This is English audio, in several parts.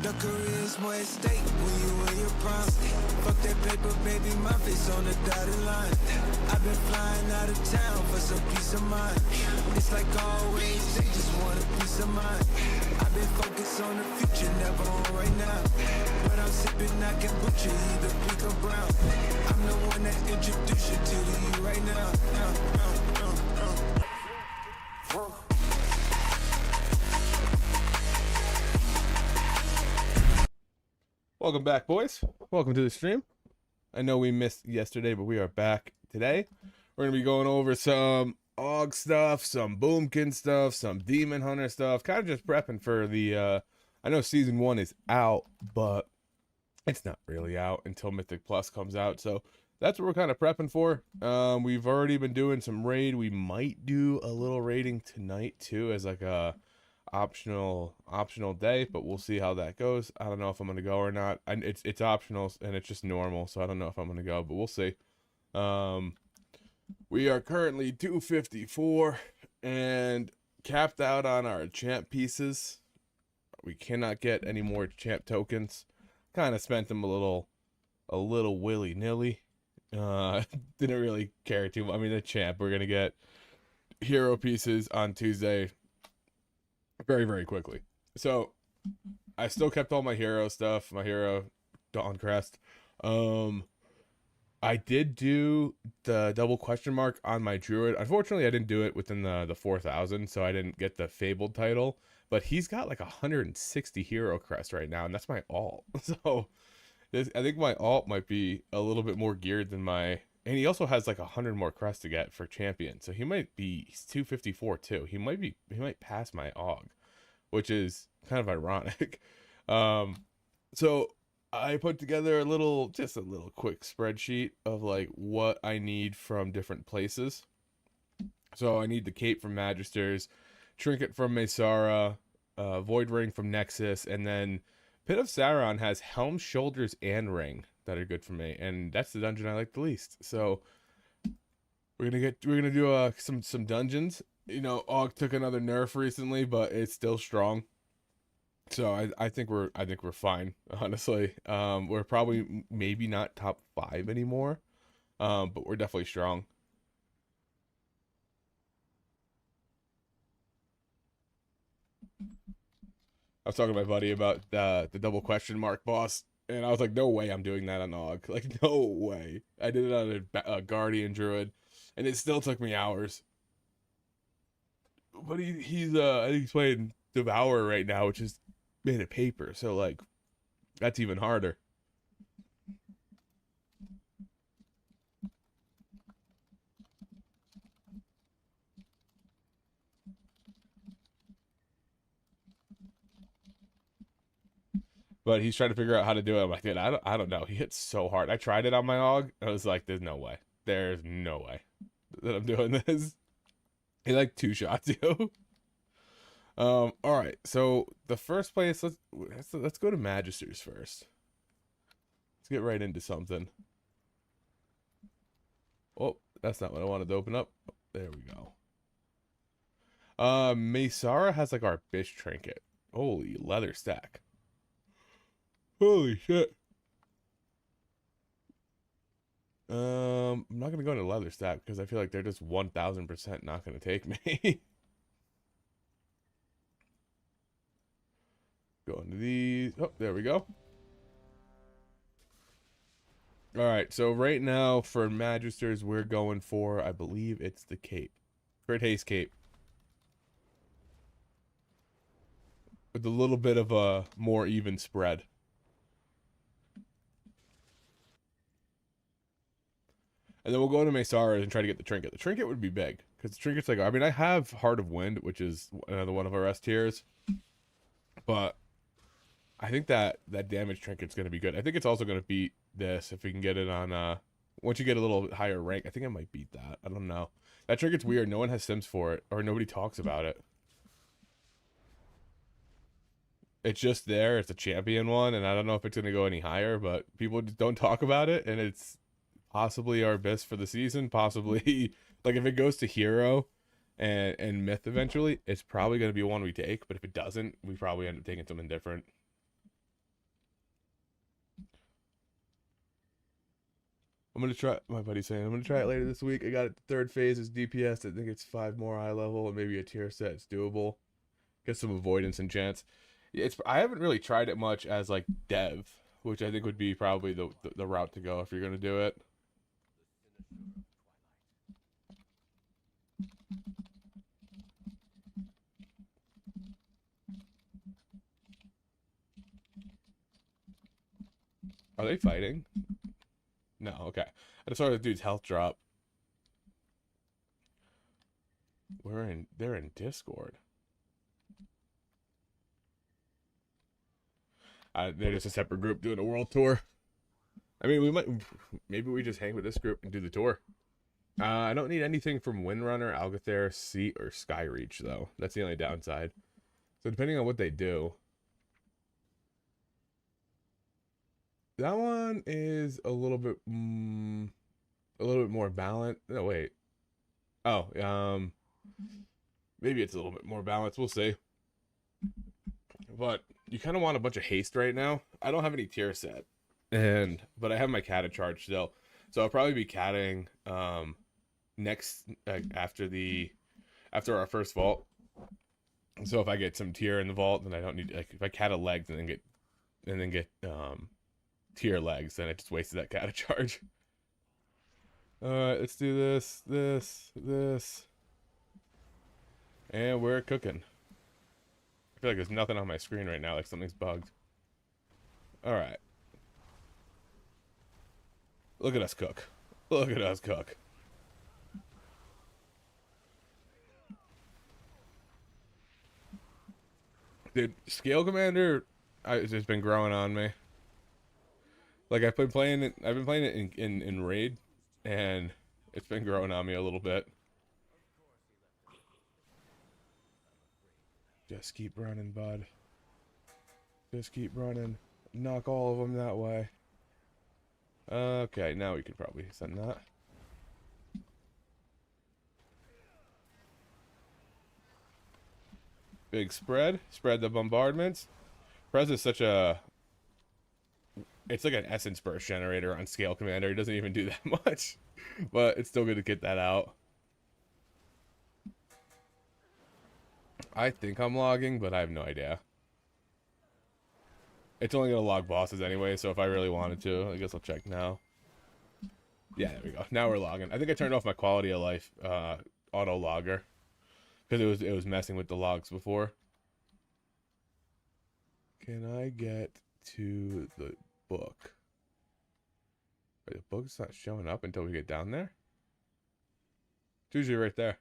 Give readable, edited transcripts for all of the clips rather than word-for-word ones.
The career's more at stake when you in your prime. Fuck that paper, baby, my face on the dotted line. I've been flying out of town for some peace of mind. It's like always, they just want a piece of mind. I've been focused on the future, never on right now. But I'm sipping, I can butcher either pink or brown. I'm the one that introduced you to you right now. Welcome back, boys. Welcome to the stream. I know we missed yesterday, but we are back today. We're going to be going over some AUG stuff, some Boomkin stuff, some Demon Hunter stuff. Kind of just prepping for the, I know Season 1 is out, but it's not really out until Mythic Plus comes out. So that's what we're kind of prepping for. We've already been doing some raid. We might do a little raiding tonight, too, as like a optional day, but we'll see how that goes. I don't know if I'm gonna go or not. It's optional and it's just normal, so I don't know if I'm gonna go, but we'll see. We are currently 254 and capped out on our champ pieces. We cannot get any more champ tokens. Kind of spent them a little willy-nilly. Didn't really care too much. I mean, the champ, we're gonna get hero pieces on Tuesday very, very quickly. So I still kept all my hero stuff, my hero Dawn Crest. I did do the double question mark on my druid. Unfortunately, I didn't do it within the 4,000, so I didn't get the fabled title, but he's got like 160 hero crest right now, and that's my alt. So I think my alt might be a little bit more geared than my, and he also has like 100 more crest to get for champion. So he's 254 too. He might pass my AUG, which is kind of ironic. So I put together just a little quick spreadsheet of like what I need from different places. So I need the cape from Magisters, trinket from Mesara, void ring from Nexus, and then Pit of Sauron has helm, shoulders, and ring that are good for me, and that's the dungeon I like the least. So we're gonna do some dungeons. You know, AUG took another nerf recently, but it's still strong. So I think we're fine, honestly. We're probably maybe not top 5 anymore, but we're definitely strong. I was talking to my buddy about the double question mark boss, and I was like, no way I'm doing that on AUG. Like, no way. I did it on a Guardian Druid, and it still took me hours. But I think he's playing Devour right now, which is made of paper, so like that's even harder. But he's trying to figure out how to do it. I'm like, dude, I don't know. He hits so hard. I tried it on my AUG. I was like, there's no way that I'm doing this. He like 2 shots you. All right. So the first place, let's go to Magisters first. Let's get right into something. Oh, that's not what I wanted to open up. Oh, there we go. Mesara has like our Bish trinket. Holy leather stack. Holy shit. I'm not gonna go into leather stack because I feel like they're just 1000% not gonna take me. Go into these. Oh, there we go. All right, so right now for Magisters, we're going for, I believe it's the cape. Crit Haste cape. With a little bit of a more even spread. And then we'll go to Mesara and try to get the trinket. The trinket would be big, because the trinket's like, I mean, I have Heart of Wind, which is another one of our S tiers, but I think that damage trinket's going to be good. I think it's also going to beat this if we can get it on, once you get a little higher rank. I think I might beat that. I don't know. That trinket's weird. No one has sims for it, or nobody talks about it. It's just there. It's a champion one, and I don't know if it's going to go any higher, but people just don't talk about it, and it's possibly our best for the season, possibly like if it goes to hero and myth eventually, it's probably going to be one we take, but if it doesn't, we probably end up taking something different. I'm gonna try. My buddy's saying I'm gonna try it later this week. I got it. Third phase is DPS. I think it's 5 more eye level and maybe a tier set. It's doable. Get some avoidance and chance. It's I haven't really tried it much as like dev, which I think would be probably the route to go if you're gonna do it. Are they fighting? No, okay. I just saw the dude's health drop. They're in Discord. They're just a separate group doing a world tour. I mean, maybe we just hang with this group and do the tour. I don't need anything from Windrunner, Algothair, Seat, or Skyreach, though. That's the only downside. So depending on what they do. That one is a little bit more balanced. No, wait. Oh, maybe it's a little bit more balanced. We'll see. But you kind of want a bunch of haste right now. I don't have any tier set, but I have my cata charge still, so I'll probably be catting next after our first vault. So if I get some tier in the vault, then I don't need if I cat a legs and then get tier legs, then I just wasted that cata charge. All right, let's do this, and we're cooking. I feel like there's nothing on my screen right now, like something's bugged. All right. Look at us cook. Look at us cook. Dude, Scale Commander has just been growing on me. Like I've been playing it in Raid, and it's been growing on me a little bit. Just keep running, bud. Just keep running. Knock all of them that way. Okay, now we could probably send that. Big spread. Spread the bombardments. Prez is such a... It's like an essence burst generator on Scale Commander. He doesn't even do that much. But it's still good to get that out. I think I'm logging, but I have no idea. It's only going to log bosses anyway, so if I really wanted to, I guess I'll check now. Yeah, there we go. Now we're logging. I think I turned off my quality of life auto logger because it was messing with the logs before. Can I get to the book? The book's not showing up until we get down there. It's usually right there.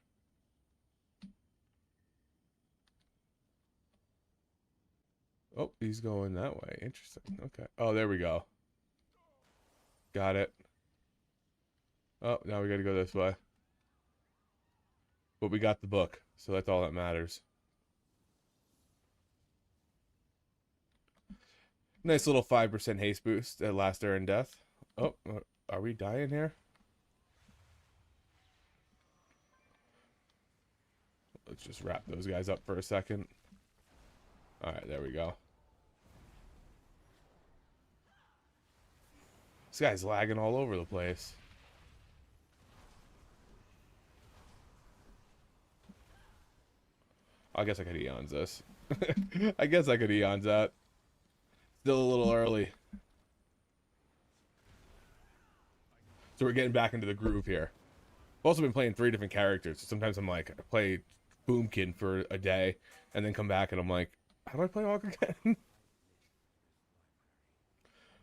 Oh, he's going that way. Interesting. Okay. Oh, there we go. Got it. Oh, now we got to go this way. But we got the book, so that's all that matters. Nice little 5% haste boost at last During Death. Oh, are we dying here? Let's just wrap those guys up for a second. Alright, there we go. This guy's lagging all over the place. I guess I could Eons this. I guess I could Eons that. Still a little early. So we're getting back into the groove here. I've also been playing 3 different characters. So sometimes I'm like, I play Boomkin for a day, and then come back and I'm like, how do I play Walker again?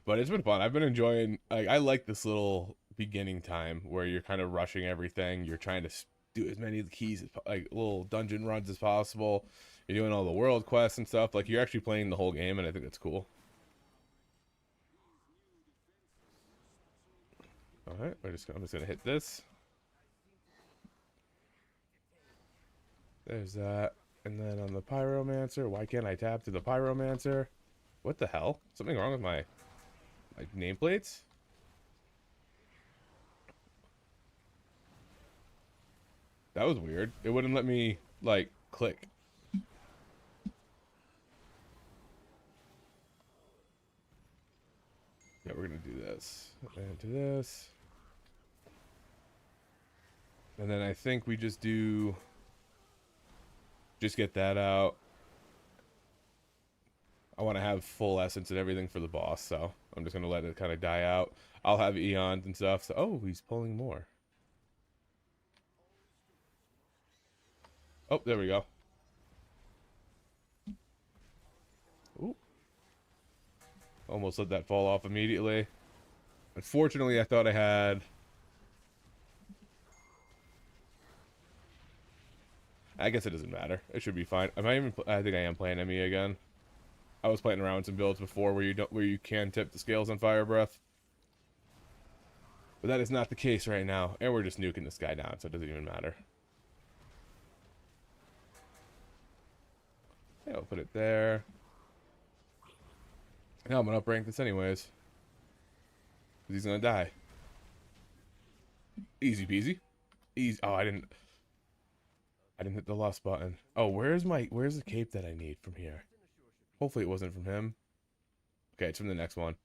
But it's been fun. I've been enjoying, like, I like this little beginning time where you're kind of rushing everything. You're trying to do as many keys, like little dungeon runs as possible. You're doing all the world quests and stuff. Like, you're actually playing the whole game, and I think that's cool. Alright, I'm just gonna hit this. There's that. And then on the Pyromancer, why can't I tap to the Pyromancer? What the hell? Something wrong with my nameplates? That was weird. It wouldn't let me, like, click. Yeah, we're gonna do this. And do this. And then I think we just get that out. I want to have full essence and everything for the boss, so I'm just going to let it kind of die out. I'll have eons and stuff. So, oh, he's pulling more. Oh, there we go. Ooh. Almost let that fall off immediately. Unfortunately, I thought I had... I guess it doesn't matter. It should be fine. I think I am playing ME again. I was playing around with some builds before where you can tip the scales on fire breath. But that is not the case right now. And we're just nuking this guy down, so it doesn't even matter. Yeah, I'll put it there. Now I'm gonna uprank this anyways. Because he's gonna die. Easy peasy. Easy. Oh, I didn't hit the lost button. Oh, where's the cape that I need from here? Hopefully it wasn't from him. Okay, it's from the next one.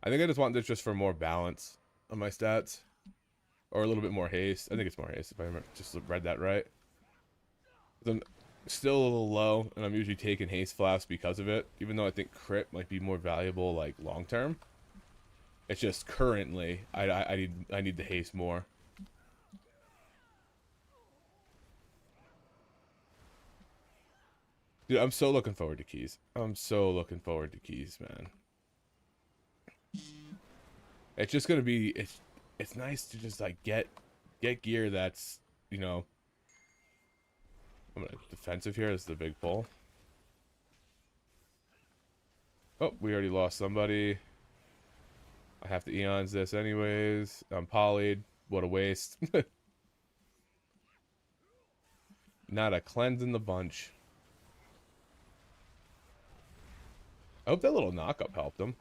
I think I just want this just for more balance on my stats. Or a little bit more haste. I think it's more haste if I remember, just read that right. I'm still a little low, and I'm usually taking haste flasks because of it. Even though I think crit might be more valuable, like, long term. It's just currently, I need the haste more. Dude, I'm so looking forward to keys. I'm so looking forward to keys, man. It's just gonna be, it's nice to just like get gear that's, you know. I'm gonna defensive here. This is the big pull. Oh, we already lost somebody. I have to eons this anyways. I'm polyed. What a waste. Not a cleanse in the bunch. I hope that little knock-up helped him. I'm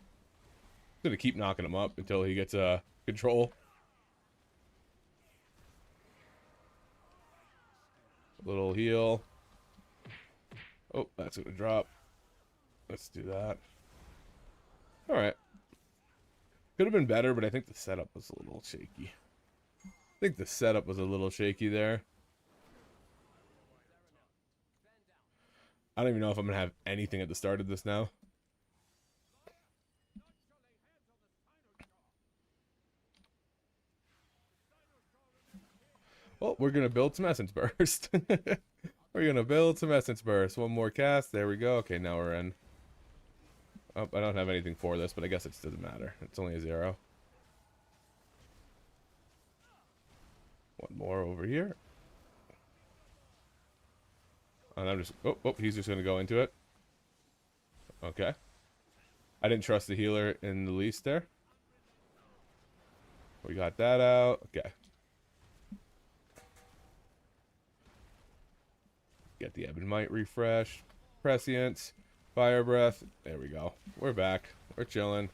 gonna keep knocking him up until he gets control. A little heal. Oh, that's gonna drop. Let's do that. Alright. Could have been better, but I think the setup was a little shaky. I think the setup was a little shaky there. I don't even know if I'm gonna have anything at the start of this now. Well, we're gonna build some essence burst. We're gonna build some essence burst. One more cast. There we go. Okay, now we're in. Oh, I don't have anything for this, but I guess it doesn't matter. It's only a 0. One more over here. And I'm just... Oh, he's just gonna go into it. Okay. I didn't trust the healer in the least there. We got that out. Okay. Get the Ebon Might refresh. Prescience. Fire breath. There we go. We're back. We're chilling.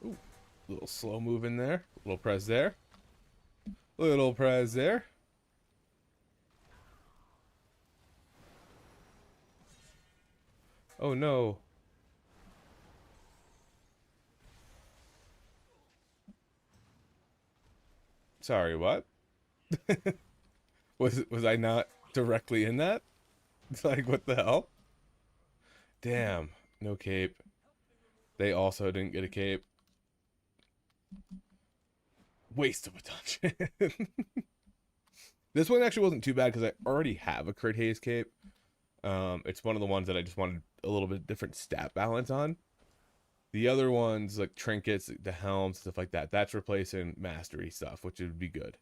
Ooh. Little slow move in there. Little press there. Little press there. Oh no. Sorry, what? Was I not directly in that? It's like, what the hell? Damn, no cape. They also didn't get a cape. Waste of a dungeon. This one actually wasn't too bad because I already have a crit haze cape. It's one of the ones that I just wanted a little bit different stat balance on. The other ones, like trinkets, the helms, stuff like that, that's replacing mastery stuff, which would be good.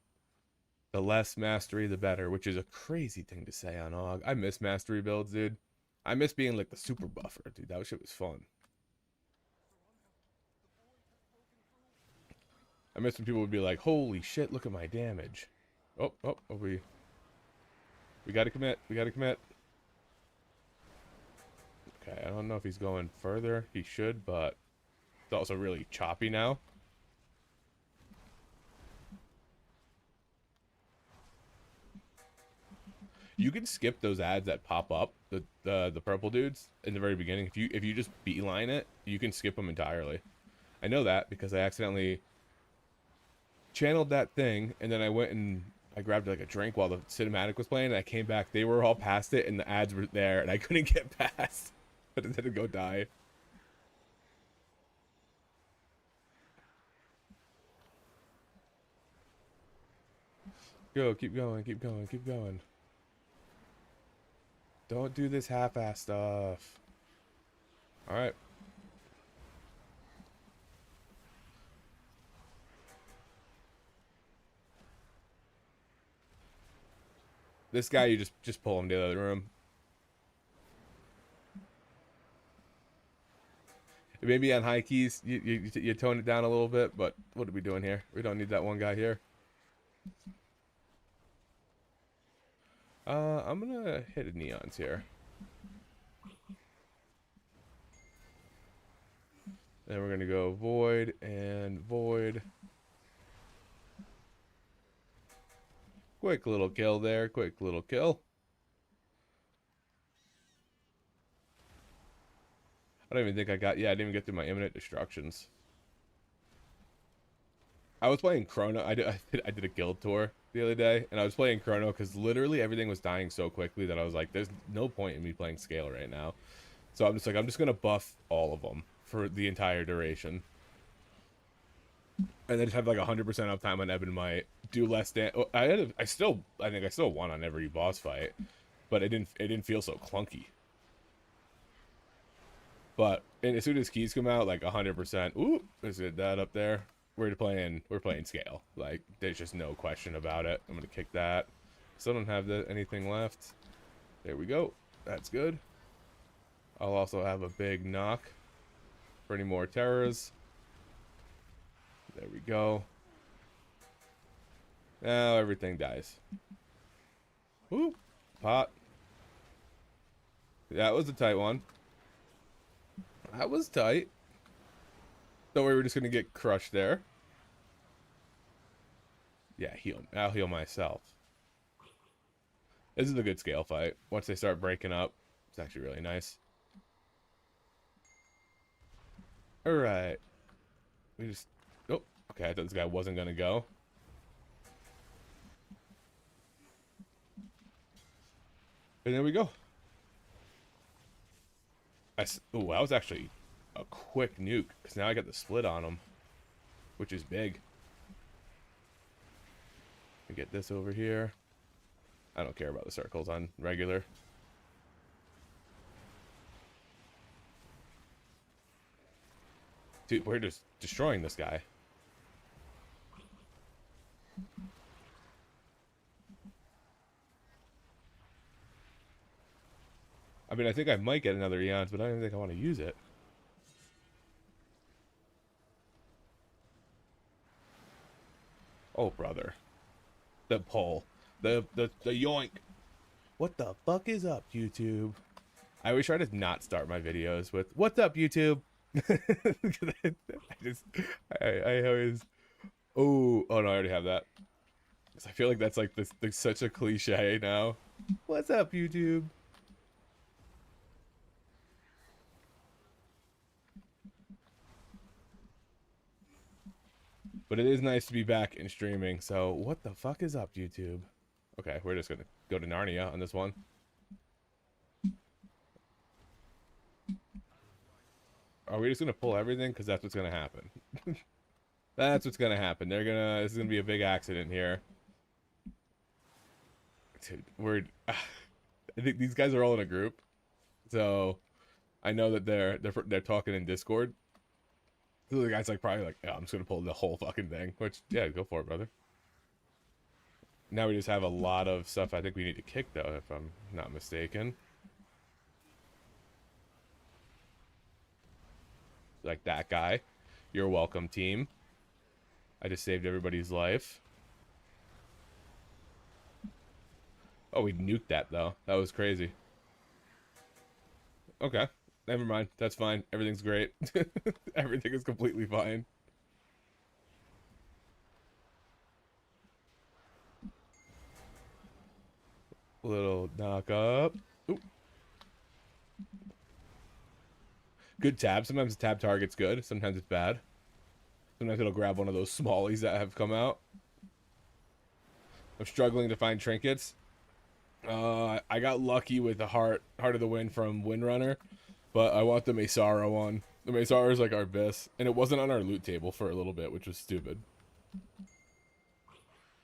The less mastery, the better, which is a crazy thing to say on AUG. I miss mastery builds, dude. I miss being like the super buffer, dude. That shit was fun. I miss when people would be like, holy shit, look at my damage. Oh, we gotta commit. We gotta commit. Okay, I don't know if he's going further. He should, but it's also really choppy now. You can skip those ads that pop up, the purple dudes in the very beginning. If you just beeline it, you can skip them entirely. I know that because I accidentally channeled that thing, and then I went and I grabbed like a drink while the cinematic was playing, and I came back. They were all past it, and the ads were there, and I couldn't get past. I just had to go die. Go, keep going, keep going, keep going. Don't do this half-ass stuff. Alright. This guy, you just pull him to the other room. Maybe on high keys, you tone it down a little bit, but what are we doing here? We don't need that one guy here. I'm gonna hit neons here. Then we're gonna go void and void. Quick little kill there, quick little kill. I don't even think I got, yeah, I didn't even get through my imminent destructions. I was playing Chrono, I did a guild tour the other day, and I was playing Chrono because literally everything was dying so quickly that I was like, there's no point in me playing scale right now. So I'm just like, I'm just gonna buff all of them for the entire duration. And then just have like 100% uptime on Ebon Might, do less damage. I think I still won on every boss fight, but it didn't feel so clunky. But and as soon as keys come out, like 100%. Ooh, is it that up there? We're playing scale. Like there's just no question about it. I'm gonna kick that. Still don't have anything left. There we go. That's good. I'll also have a big knock for any more terrors. There we go. Now everything dies. Whoop. Pot. That was a tight one. That was tight. Don't worry, we're just gonna get crushed there. Yeah, heal. I'll heal myself. This is a good scale fight. Once they start breaking up, it's actually really nice. Alright. We just... Oh, okay, I thought this guy wasn't gonna go. And there we go. Oh, that was actually a quick nuke, because now I got the split on him, which is big. Let me get this over here. I don't care about the circles on regular. Dude, we're just destroying this guy. I mean, I think I might get another Eons, but I don't think I want to use it. Oh, brother. The pull. The yoink. What the fuck is up, YouTube? I always try to not start my videos with, what's up, YouTube? I always... Oh, no, I already have that. Because I feel like that's like this, such a cliche now. What's up, YouTube? But it is nice to be back in streaming, so what the fuck is up, YouTube? Okay, we're just gonna go to Narnia on this one. Are we just gonna pull everything? Because that's what's gonna happen. That's what's gonna happen. This is gonna be a big accident here. Dude, I think these guys are all in a group. So, I know that they're talking in Discord. So the guy's like probably like, yeah, I'm just gonna pull the whole fucking thing. Which, yeah, go for it, brother. Now we just have a lot of stuff I think we need to kick, though, if I'm not mistaken. Like that guy. You're welcome, team. I just saved everybody's life. Oh, we nuked that, though. That was crazy. Okay. Never mind. That's fine. Everything's great. Everything is completely fine. Little knock up. Ooh. Good tab. Sometimes the tab target's good. Sometimes it's bad. Sometimes it'll grab one of those smallies that have come out. I'm struggling to find trinkets. I got lucky with the Heart of the Wind from Windrunner, but I want the Mesara one. The Mesara is like our best, and it wasn't on our loot table for a little bit, which was stupid.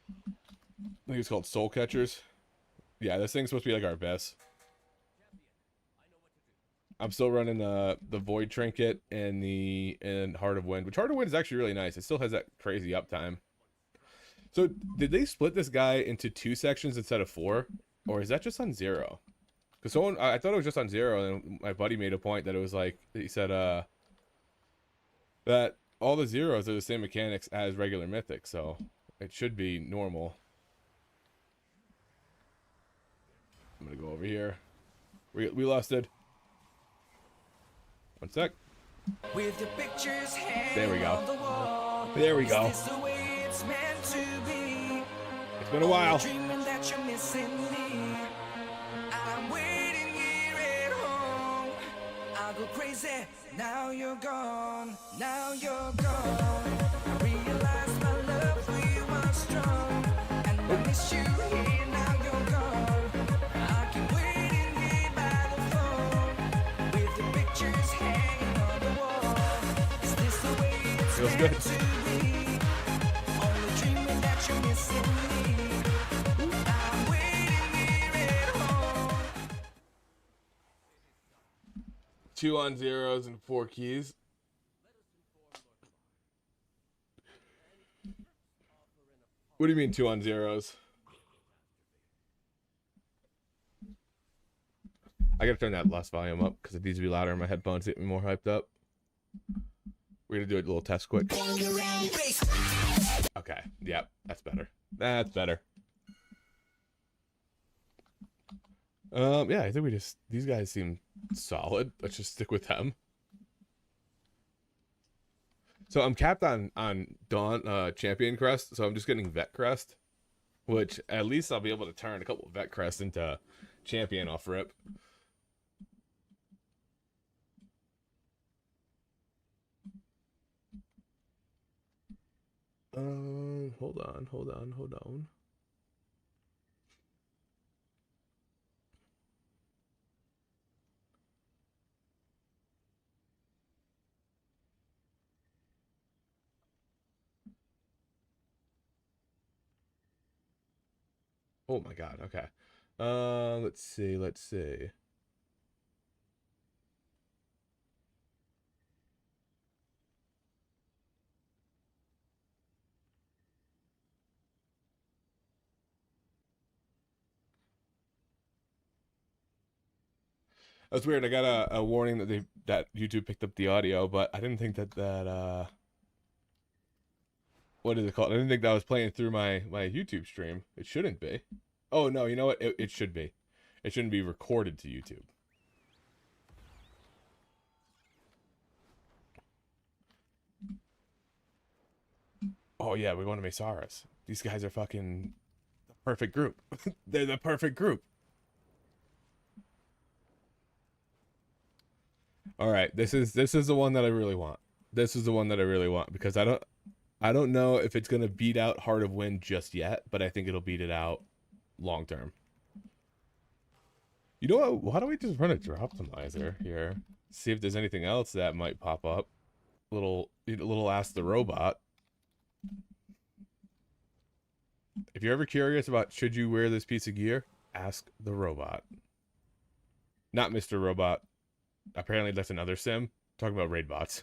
I think it's called Soul Catchers. Yeah, this thing's supposed to be like our best. I'm still running the Void Trinket and Heart of Wind, which Heart of Wind is actually really nice. It still has that crazy uptime. So did they split this guy into 2 sections instead of 4, or is that just on 0? Because someone, I thought it was just on 0, and my buddy made a point that it was like, he said that all the zeros are the same mechanics as regular Mythic, so it should be normal. I'm gonna go over here. We lost it. One sec. With your pictures There we go. on the wall. There we go. Is this the way it's meant to be? It's been a while. Dreaming that you're missing me. I'm waiting here at home. I'll go crazy. Now you're gone. Now you're gone. I realize my love for you was strong, and I miss you here. Now you're gone. I keep waiting here by the phone with your pictures hanging on the wall. Is this the way it's Feels meant good. to be? Only dreaming that you're missing me. I'm waiting here at home. 2 on zeros and 4 keys. What do you mean 2 on zeros? I gotta turn that less volume up because it needs to be louder in my headphones to get me more hyped up. We're gonna do a little test quick. Okay, yep, that's better. That's better. Yeah, I think these guys seem solid. Let's just stick with them. So I'm capped on Dawn Champion Crest, so I'm just getting Vet Crest, which at least I'll be able to turn a couple of Vet Crest into Champion off rip. Hold on. Oh my god, okay. Let's see. That's weird. I got a warning that YouTube picked up the audio, but I didn't think that what is it called? I didn't think that was playing through my YouTube stream. It shouldn't be. Oh no, you know what? It should be. It shouldn't be recorded to YouTube. Oh yeah, we want to Mesaras. These guys are fucking the perfect group. They're the perfect group. All right, this is the one that I really want. This is the one that I really want because I don't know if it's gonna beat out Heart of Wind just yet, but I think it'll beat it out long term. You know what? Why don't we just run a Droptimizer here? See if there's anything else that might pop up. Little Ask the Robot. If you're ever curious about should you wear this piece of gear, ask the robot. Not Mr. Robot. Apparently that's another sim. Talking about raid bots.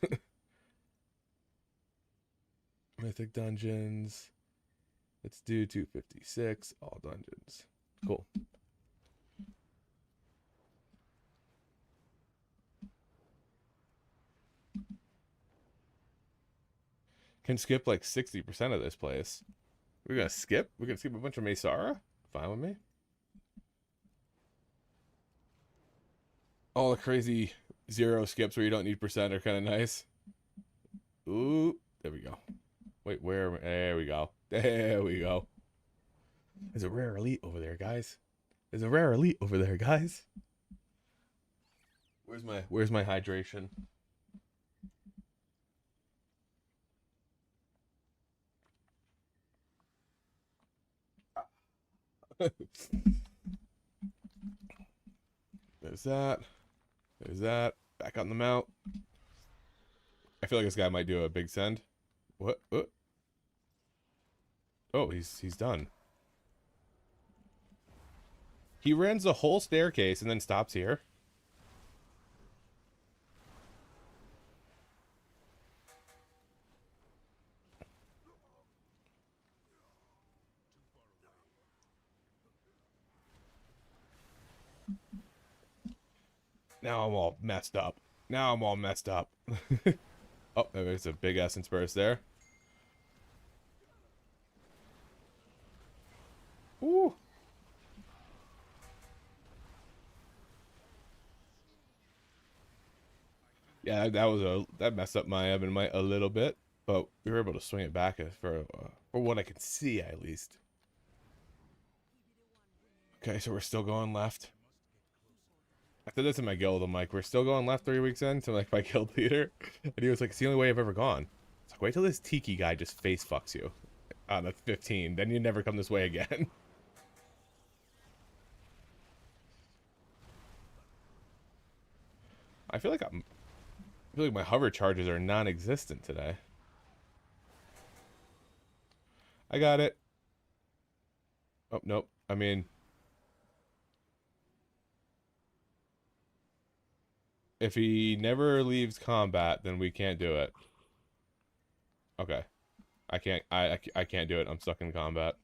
Mythic dungeons. Let's do 256. All dungeons. Cool. Can skip like 60% of this place. We're gonna skip? We're gonna skip a bunch of Mesara? Fine with me. All the crazy zero skips where you don't need percent are kind of nice. Ooh, there we go. Wait, where? There we go. There we go. There's a rare elite over there, guys. There's a rare elite over there, guys. Where's my hydration? There's that. There's that. Back on the mount. I feel like this guy might do a big send. What? Oh, he's done. He runs the whole staircase and then stops here. Now I'm all messed up. Oh, there's a big essence burst there. Ooh. Yeah, that messed up my Ebonite a little bit, but we were able to swing it back for what I can see at least. Okay, so we're still going left. I said this in my guild. I'm like, we're still going left 3 weeks in to like my guild leader, and he was like, it's the only way I've ever gone. It's like, wait till this Tiki guy just face fucks you on the 15, then you never come this way again. I feel like my hover charges are non-existent today. I got it. Oh, nope. I mean, if he never leaves combat, then we can't do it. Okay. I can't do it. I'm stuck in combat.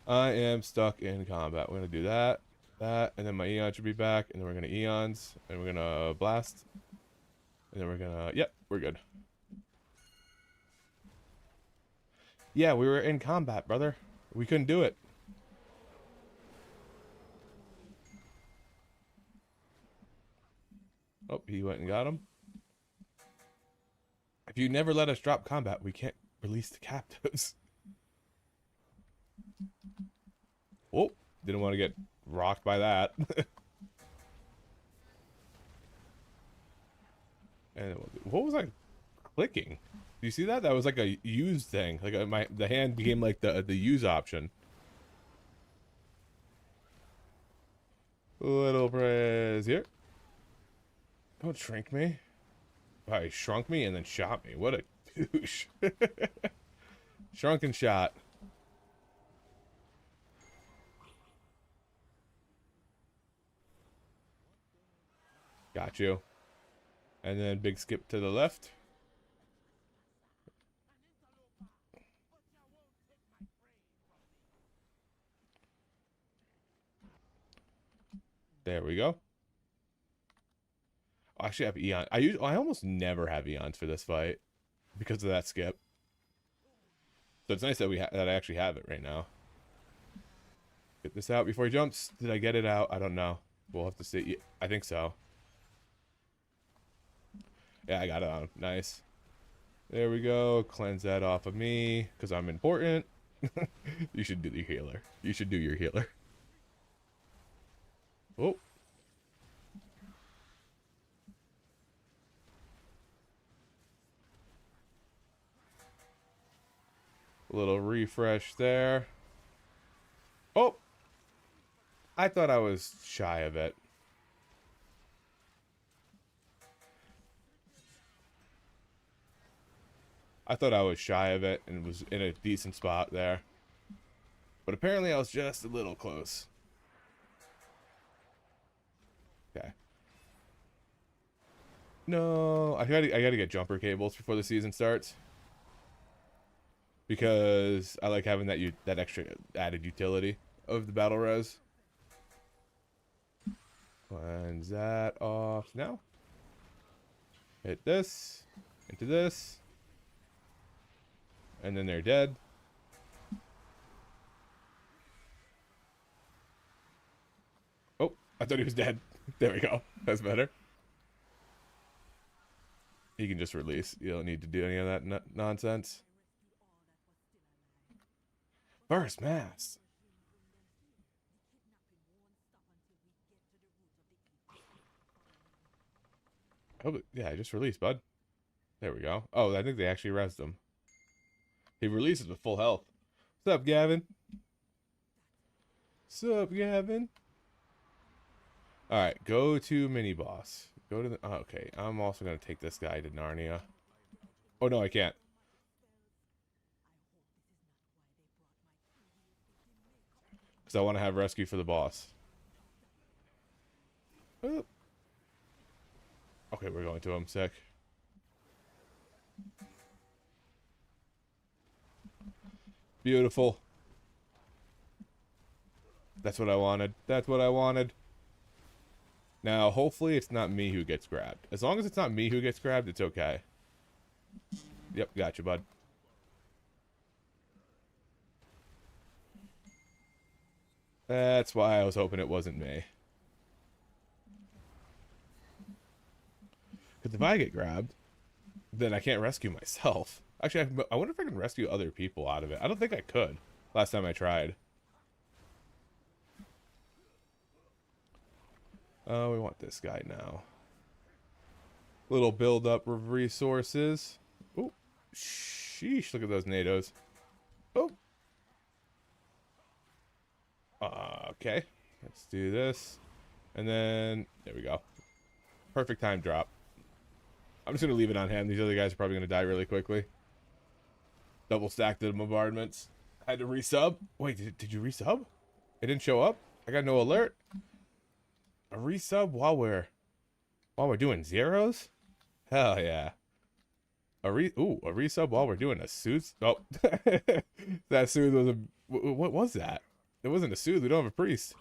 I am stuck in combat. We're gonna do that, and then my Eon should be back, and then we're gonna Eons, and we're gonna blast, and then we're gonna, yep, we're good. Yeah, we were in combat, brother. We couldn't do it. Oh, he went and got him. If you never let us drop combat, we can't release the captives. Oh, didn't want to get rocked by that. And what was I clicking? Do you see that? That was like a use thing. Like the hand became like the use option. Little praise here. Don't shrink me. Wow, he shrunk me and then shot me. What a douche. Shrunk and shot. Got you. And then big skip to the left. There we go. I actually have Eon. I almost never have Eons for this fight because of that skip. So it's nice that that I actually have it right now. Get this out before he jumps. Did I get it out? I don't know. We'll have to see. I think so. Yeah, I got it on. Nice. There we go. Cleanse that off of me because I'm important. You should do your healer. You should do your healer. Oh. A little refresh there. Oh! I thought I was shy of it. I thought I was shy of it and was in a decent spot there. But apparently I was just a little close. Okay. No, I gotta get jumper cables before the season starts. Because I like having that extra added utility of the battle res. Cleanse that off now. Hit this, into this. And then they're dead. Oh, I thought he was dead. There we go. That's better. He can just release. You don't need to do any of that nonsense. First mass. Oh, yeah, I just released, bud. There we go. Oh, I think they actually rezzed him. He releases with full health. What's up, Gavin? What's up, Gavin? Alright, go to mini boss. Go to the... Oh, okay, I'm also going to take this guy to Narnia. Oh, no, I can't. Because I want to have rescue for the boss. Oh. Okay, we're going to him. Sick. Beautiful. That's what I wanted. That's what I wanted. Now, hopefully it's not me who gets grabbed. As long as it's not me who gets grabbed, it's okay. Yep, gotcha, bud. That's why I was hoping it wasn't me. Because if I get grabbed, then I can't rescue myself. Actually, I wonder if I can rescue other people out of it. I don't think I could last time I tried. Oh, we want this guy now. Little build up of resources. Oh, sheesh, look at those NATOs. Oh. Okay, let's do this. And then, there we go. Perfect time drop. I'm just going to leave it on him. These other guys are probably going to die really quickly. Double stacked the bombardments. Had to resub. Wait, did you resub? It didn't show up? I got no alert. A resub while we're doing zeros? Hell yeah. A resub while we're doing a soothe. Oh, that soothe was a... What was that? It wasn't a soothe. We don't have a priest.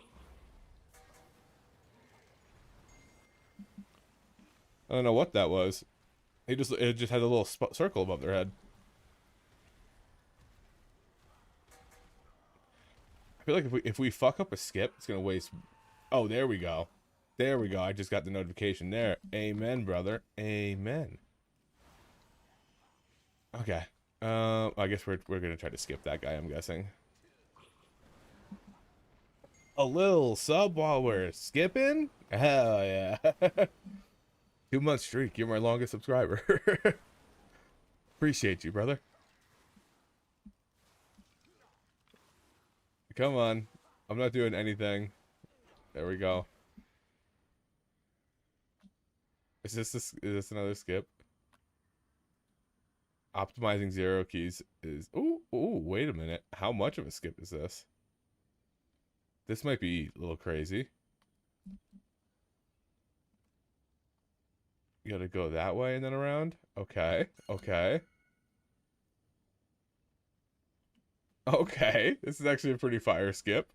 I don't know what that was. It just had a little circle above their head. I feel like if we fuck up a skip, it's gonna waste. Oh, there we go. There we go. I just got the notification there. Amen, brother. Amen. Okay. I guess we're gonna try to skip that guy, I'm guessing. A little sub while we're skipping? Hell yeah. 2-month streak. You're my longest subscriber. Appreciate you, brother. Come on. I'm not doing anything. There we go. Is this another skip? Optimizing zero keys is... Ooh, wait a minute. How much of a skip is this? This might be a little crazy. You gotta go that way and then around? Okay, okay. Okay, this is actually a pretty fire skip.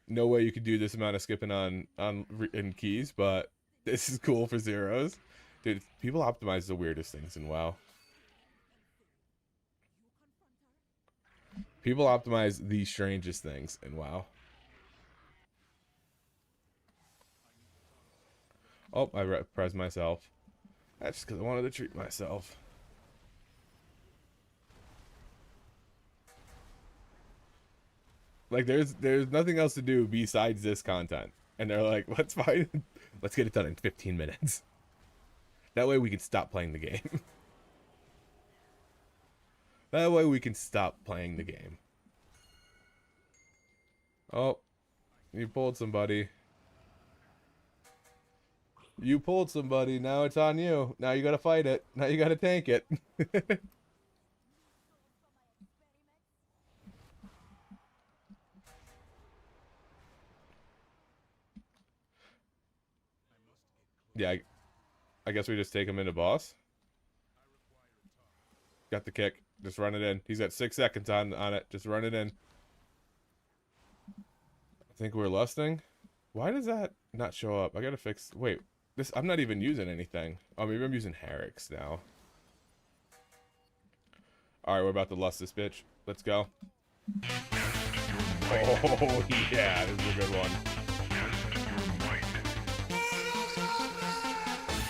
No way you could do this amount of skipping in keys, but this is cool for zeros. Dude, people optimize the weirdest things in WoW. People optimize the strangest things in WoW. Oh, I pressed myself. That's just because I wanted to treat myself. Like, there's nothing else to do besides this content. And they're like, let's get it done in 15 minutes. That way we can stop playing the game. That way we can stop playing the game. Oh, you pulled somebody. You pulled somebody. Now it's on you. Now you gotta fight it. Now you gotta tank it. Yeah, I guess we just take him into boss. Got the kick. Just run it in. He's got 6 seconds on it. Just run it in. I think we're lusting. Why does that not show up? I gotta fix... Wait. I'm not even using anything. Oh, maybe I'm using Herrick's now. Alright, we're about to lust this bitch. Let's go. Oh, yeah. This is a good one.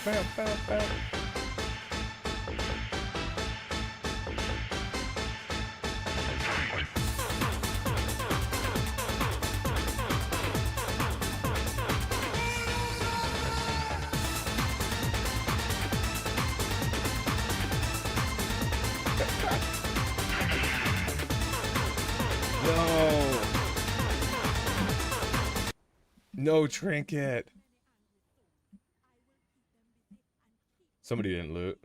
Bow, bow, bow. No. No trinket. Somebody didn't loot.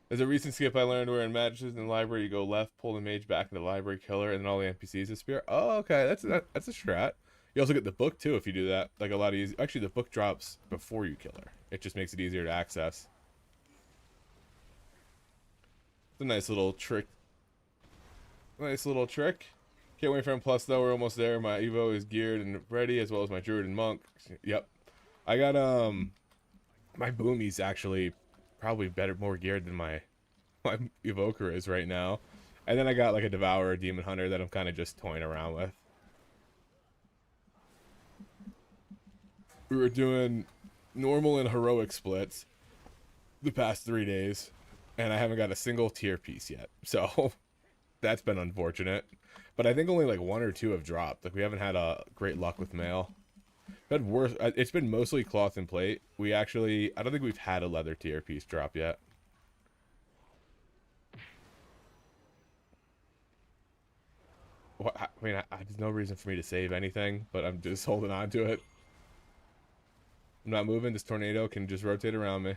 There's a recent skip I learned where in matches in the library you go left, pull the mage back into the library killer, and then all the NPCs disappear. Oh, okay, that's a strat. You also get the book too if you do that. Like a lot of easy. Actually, the book drops before you kill her. It just makes it easier to access. It's a nice little trick. Nice little trick. Can't wait for M plus though. We're almost there. My Evo is geared and ready, as well as my Druid and Monk. Yep. I got my Boomy's actually probably more geared than my Evoker is right now. And then I got like a Devourer Demon Hunter that I'm kind of just toying around with. We were doing normal and heroic splits the past 3 days, and I haven't got a single tier piece yet. So that's been unfortunate. But I think only like 1 or 2 have dropped. Like we haven't had great luck with mail. But worse, it's been mostly cloth and plate. I don't think we've had a leather tier piece drop yet. I mean, there's no reason for me to save anything, but I'm just holding on to it. I'm not moving. This tornado can just rotate around me.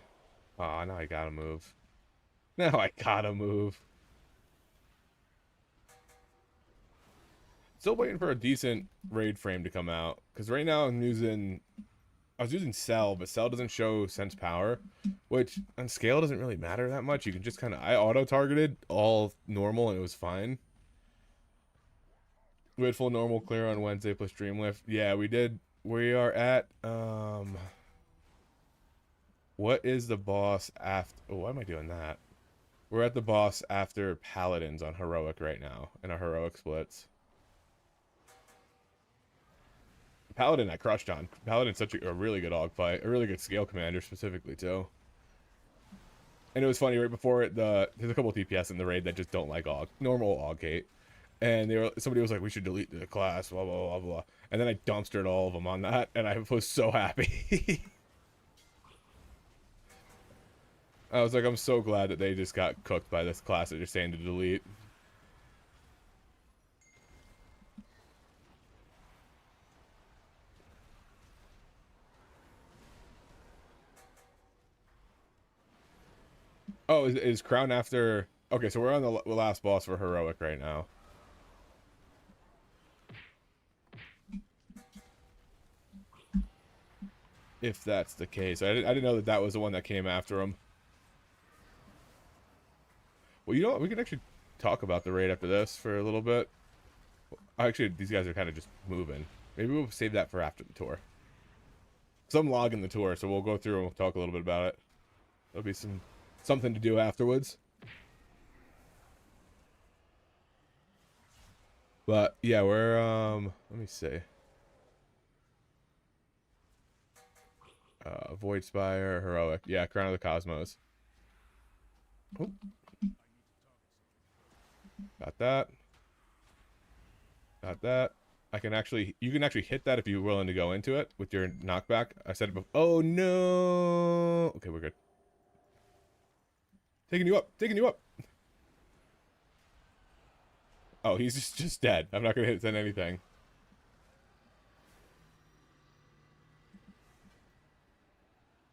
Oh, now I gotta move. Now I gotta move. Still waiting for a decent raid frame to come out. Because right now I was using Cell, but Cell doesn't show Sense Power. Which, on scale, doesn't really matter that much. You can just kind of... I auto-targeted all normal and it was fine. We had full normal clear on Wednesday plus Dreamlift. Yeah, we did. We are at... What is the boss after... Oh, why am I doing that? We're at the boss after Paladins on Heroic right now. In our Heroic splits. Paladin I crushed on. Paladin's such a really good AUG fight. A really good scale commander specifically too. And it was funny, right before it, there's a couple of TPS in the raid that just don't like AUG. Normal AUG hate. And somebody was like, we should delete the class, blah, blah, blah, blah. And then I dumpstered all of them on that, and I was so happy. I was like, I'm so glad that they just got cooked by this class that you're saying to delete. Oh, is Crown after... Okay, so we're on the last boss for Heroic right now. If that's the case. I didn't know that was the one that came after him. Well, you know what? We can actually talk about the raid after this for a little bit. Actually, these guys are kind of just moving. Maybe we'll save that for after the tour. So I'm logging the tour, so we'll go through and we'll talk a little bit about it. There'll be something to do afterwards. But yeah, we're let me see. Void Spire, Heroic. Yeah, Crown of the Cosmos. Oh. Got that. Got that. You can actually hit that if you're willing to go into it with your knockback. I said it before. Oh no. Okay, we're good. Taking you up. Taking you up. Oh, he's just dead. I'm not gonna hit anything.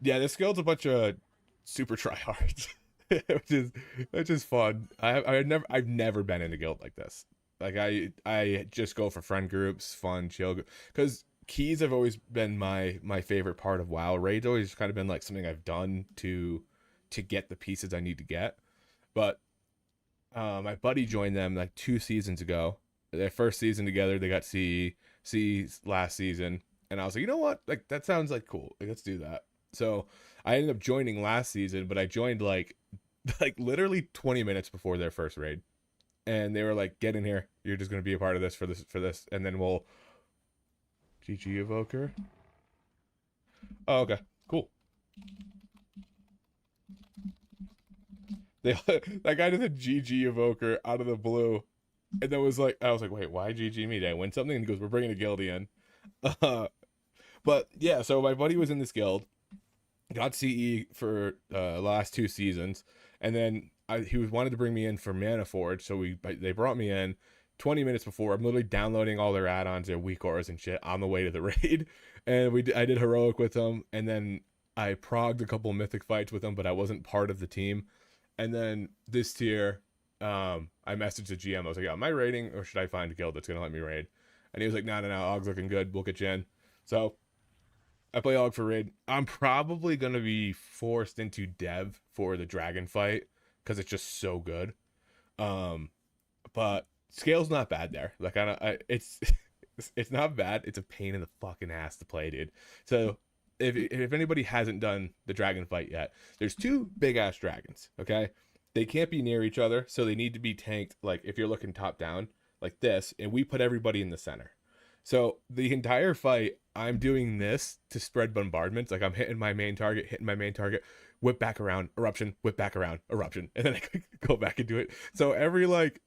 Yeah, this guild's a bunch of super tryhards, which is fun. I've never been in a guild like this. Like I just go for friend groups, fun, chill. Because keys have always been my favorite part of WoW. Raid's always kind of been like something I've done to get the pieces I need to get. But my buddy joined them like 2 seasons ago. Their first season together, they got C last season, and I was like, you know what? Like that sounds like cool. Like, let's do that. So I ended up joining last season, but I joined like literally 20 minutes before their first raid, and they were like, "Get in here. You're just gonna be a part of this for this, and then we'll." GG Evoker. Oh, okay, cool. That guy did a GG Evoker out of the blue, and then I was like, wait, why GG me? Did I win something? And he goes, "We're bringing a guildie in." But yeah, so my buddy was in this guild, got CE for last 2 seasons, and then he wanted to bring me in for Mana Forge, so they brought me in, 20 minutes before, I'm literally downloading all their add-ons, their weak auras and shit on the way to the raid. And I did heroic with them, and then I progged a couple mythic fights with them, but I wasn't part of the team. And then this tier, I messaged the GM. I was like, am I raiding, or should I find a guild that's going to let me raid? And he was like, no, Og's looking good. We'll get you in. So I play Og for raid. I'm probably going to be forced into dev for the dragon fight because it's just so good. But scale's not bad there. Like, it's it's not bad. It's a pain in the fucking ass to play, dude. So if anybody hasn't done the dragon fight yet, there's two big ass dragons. Okay, they can't be near each other, so they need to be tanked. Like if you're looking top down, like this, and we put everybody in the center. So the entire fight, I'm doing this to spread bombardments. Like I'm hitting my main target, whip back around, eruption, whip back around, eruption, and then I go back and do it. So every like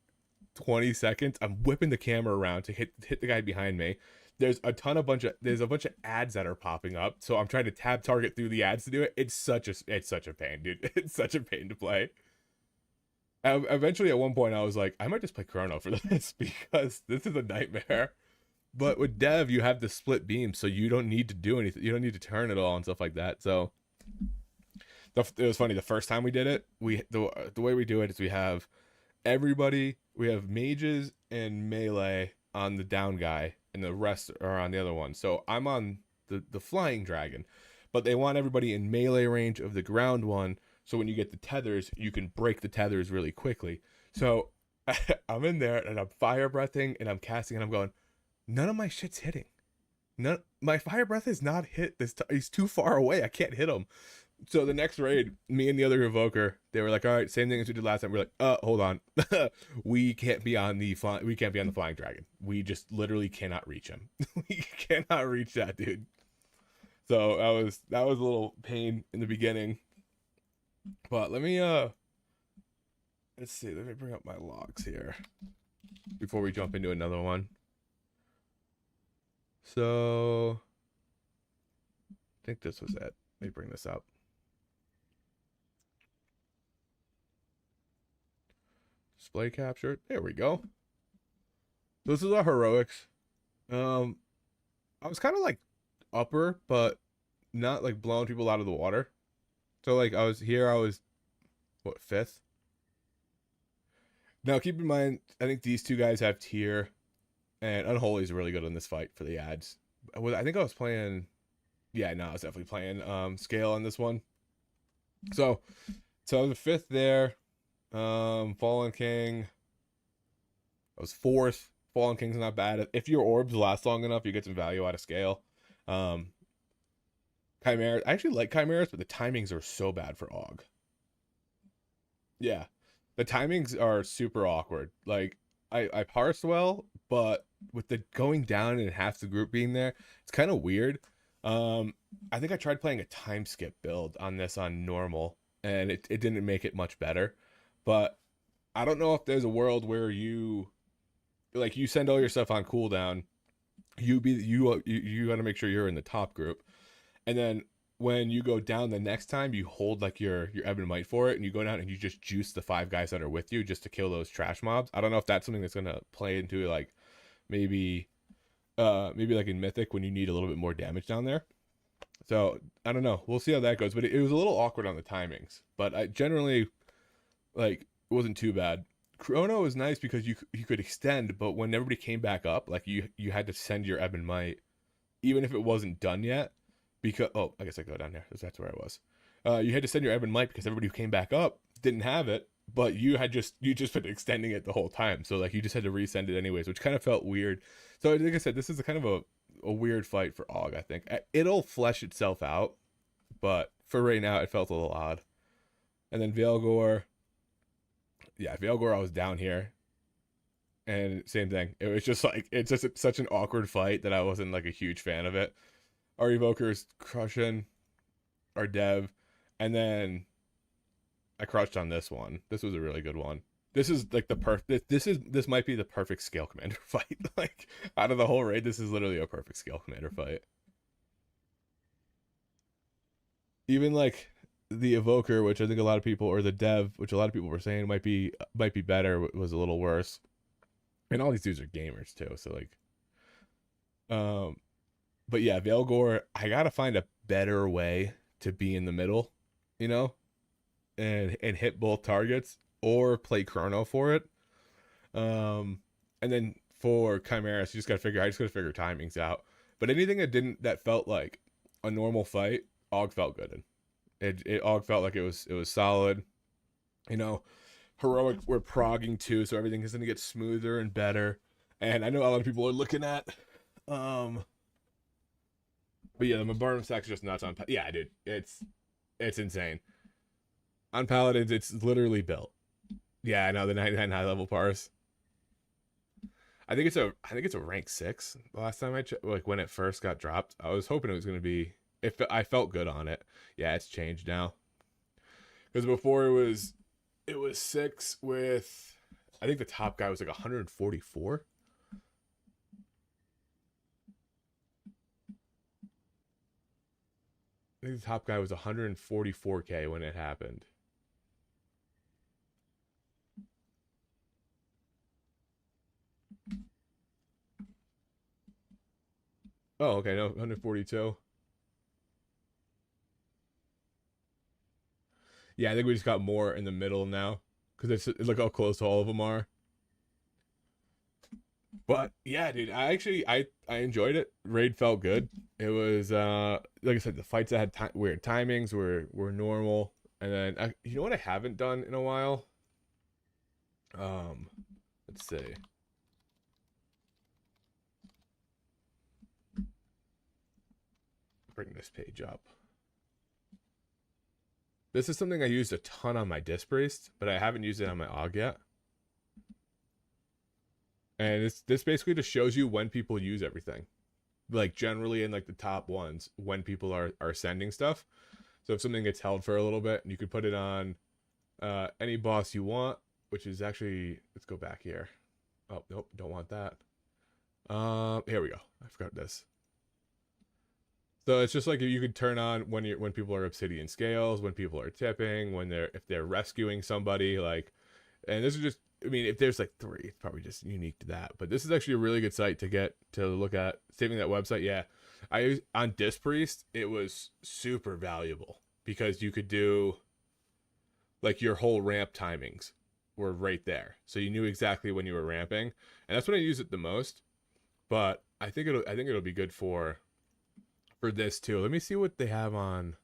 20 seconds, I'm whipping the camera around to hit the guy behind me. There's a bunch of ads that are popping up, so I'm trying to tab target through the ads to do it. It's such a pain, dude. It's such a pain to play. Eventually, at one point, I was like, I might just play Chrono for this because this is a nightmare. But with Dev, you have the split beam, so you don't need to do anything. You don't need to turn it all and stuff like that. So it was funny. The first time we did it, the way we do it is we have everybody. We have mages and melee on the down guy, and the rest are on the other one. So I'm on the flying dragon, but they want everybody in melee range of the ground one. So when you get the tethers, you can break the tethers really quickly. So I'm in there and I'm fire breathing and I'm casting and I'm going, none of my shit's hitting. My fire breath is not hit this time. He's too far away. I can't hit him. So the next raid, me and the other evoker, they were like, all right, same thing as we did last time. We're like, hold on. we can't be on the flying dragon. We just literally cannot reach him. We cannot reach that dude. So that was a little pain in the beginning. But let me let's see, let me bring up my logs here before we jump into another one. So I think this was it. Let me bring this up. Display captured. There we go. This is our heroics. I was kind of like upper, but not like blowing people out of the water. So like I was what, 5th? Now keep in mind, I think these two guys have tier, and Unholy is really good on this fight for the ads. I think I was playing, yeah, no, I was definitely playing scale on this one. So I was 5th there. Fallen King, I was 4th. Fallen King's not bad. If your orbs last long enough, you get some value out of scale. Chimeras, I actually like Chimeras, but the timings are so bad for Og. Yeah, the timings are super awkward. Like I parsed well, but with the going down and half the group being there, it's kind of weird. I think I tried playing a time skip build on this on normal, and it didn't make it much better. But I don't know if there's a world where you send all your stuff on cooldown. You got to make sure you're in the top group, and then when you go down the next time, you hold like your Ebon Might for it, and you go down and you just juice the 5 guys that are with you just to kill those trash mobs. I don't know if that's something that's gonna play into like maybe like in Mythic when you need a little bit more damage down there. So I don't know. We'll see how that goes. But it was a little awkward on the timings. But I generally, like, it wasn't too bad. Chrono was nice because you could extend, but when everybody came back up, like you had to send your Ebon Might, even if it wasn't done yet. Because I guess I go down there. That's where I was. You had to send your Ebon Might because everybody who came back up didn't have it, but you just been extending it the whole time. So like you just had to resend it anyways, which kind of felt weird. So like I said, this is a kind of a weird fight for Og. I think it'll flesh itself out, but for right now, it felt a little odd. And then Veilgore. Yeah, Veilgore, I was down here. And same thing. It was just like, it's just such an awkward fight that I wasn't like a huge fan of it. Our Evoker's crushing our Dev. And then I crushed on this one. This was a really good one. This is like this might be the perfect scale commander fight. Like out of the whole raid, this is literally a perfect scale commander fight. Even like the Evoker, which I think a lot of people, or the Dev, which a lot of people were saying might be better, was a little worse. And all these dudes are gamers too, so like, um, but yeah, Veilgore, I gotta find a better way to be in the middle, you know, and hit both targets or play chrono for it. Um, and then for Chimeras, I just gotta figure timings out. But anything that felt like a normal fight, Og felt good in. It Og felt like it was solid. You know, heroic we're progging too, so everything is gonna get smoother and better. And I know a lot of people are looking at, um, but yeah, the bombardment stack's just nuts on. Yeah, dude, it's insane on Paladins. It's literally built. Yeah, I know the 99 high level parse. I think it's a rank 6. The last time like when it first got dropped, I was hoping it was gonna be. If I felt good on it, yeah, it's changed now. Because before it was 6 with, I think the top guy was like 144. I think the top guy was 144k when it happened. Oh, okay, no, 142. Yeah, I think we just got more in the middle now because it's look how close all of them are. But yeah, dude, I enjoyed it. Raid felt good. It was like I said, the fights that had weird timings were normal. And then you know what I haven't done in a while? Um, let's see. Bring this page up. This is something I used a ton on my Disc Priest, but I haven't used it on my Og yet. And this basically just shows you when people use everything. Like generally in like the top ones, when people are sending stuff. So if something gets held for a little bit, you could put it on any boss you want, which is actually, let's go back here. Oh, nope, don't want that. Here we go. I forgot this. So it's just like you could turn on when people are obsidian scales, when people are tipping, if they're rescuing somebody, like, and this is just, I mean, if there's like 3, it's probably just unique to that. But this is actually a really good site to look at. Saving that website, yeah. On Disc Priest, it was super valuable because you could do like your whole ramp timings were right there, so you knew exactly when you were ramping, and that's when I use it the most. But I think it'll be good for this too. Let me see what they have on.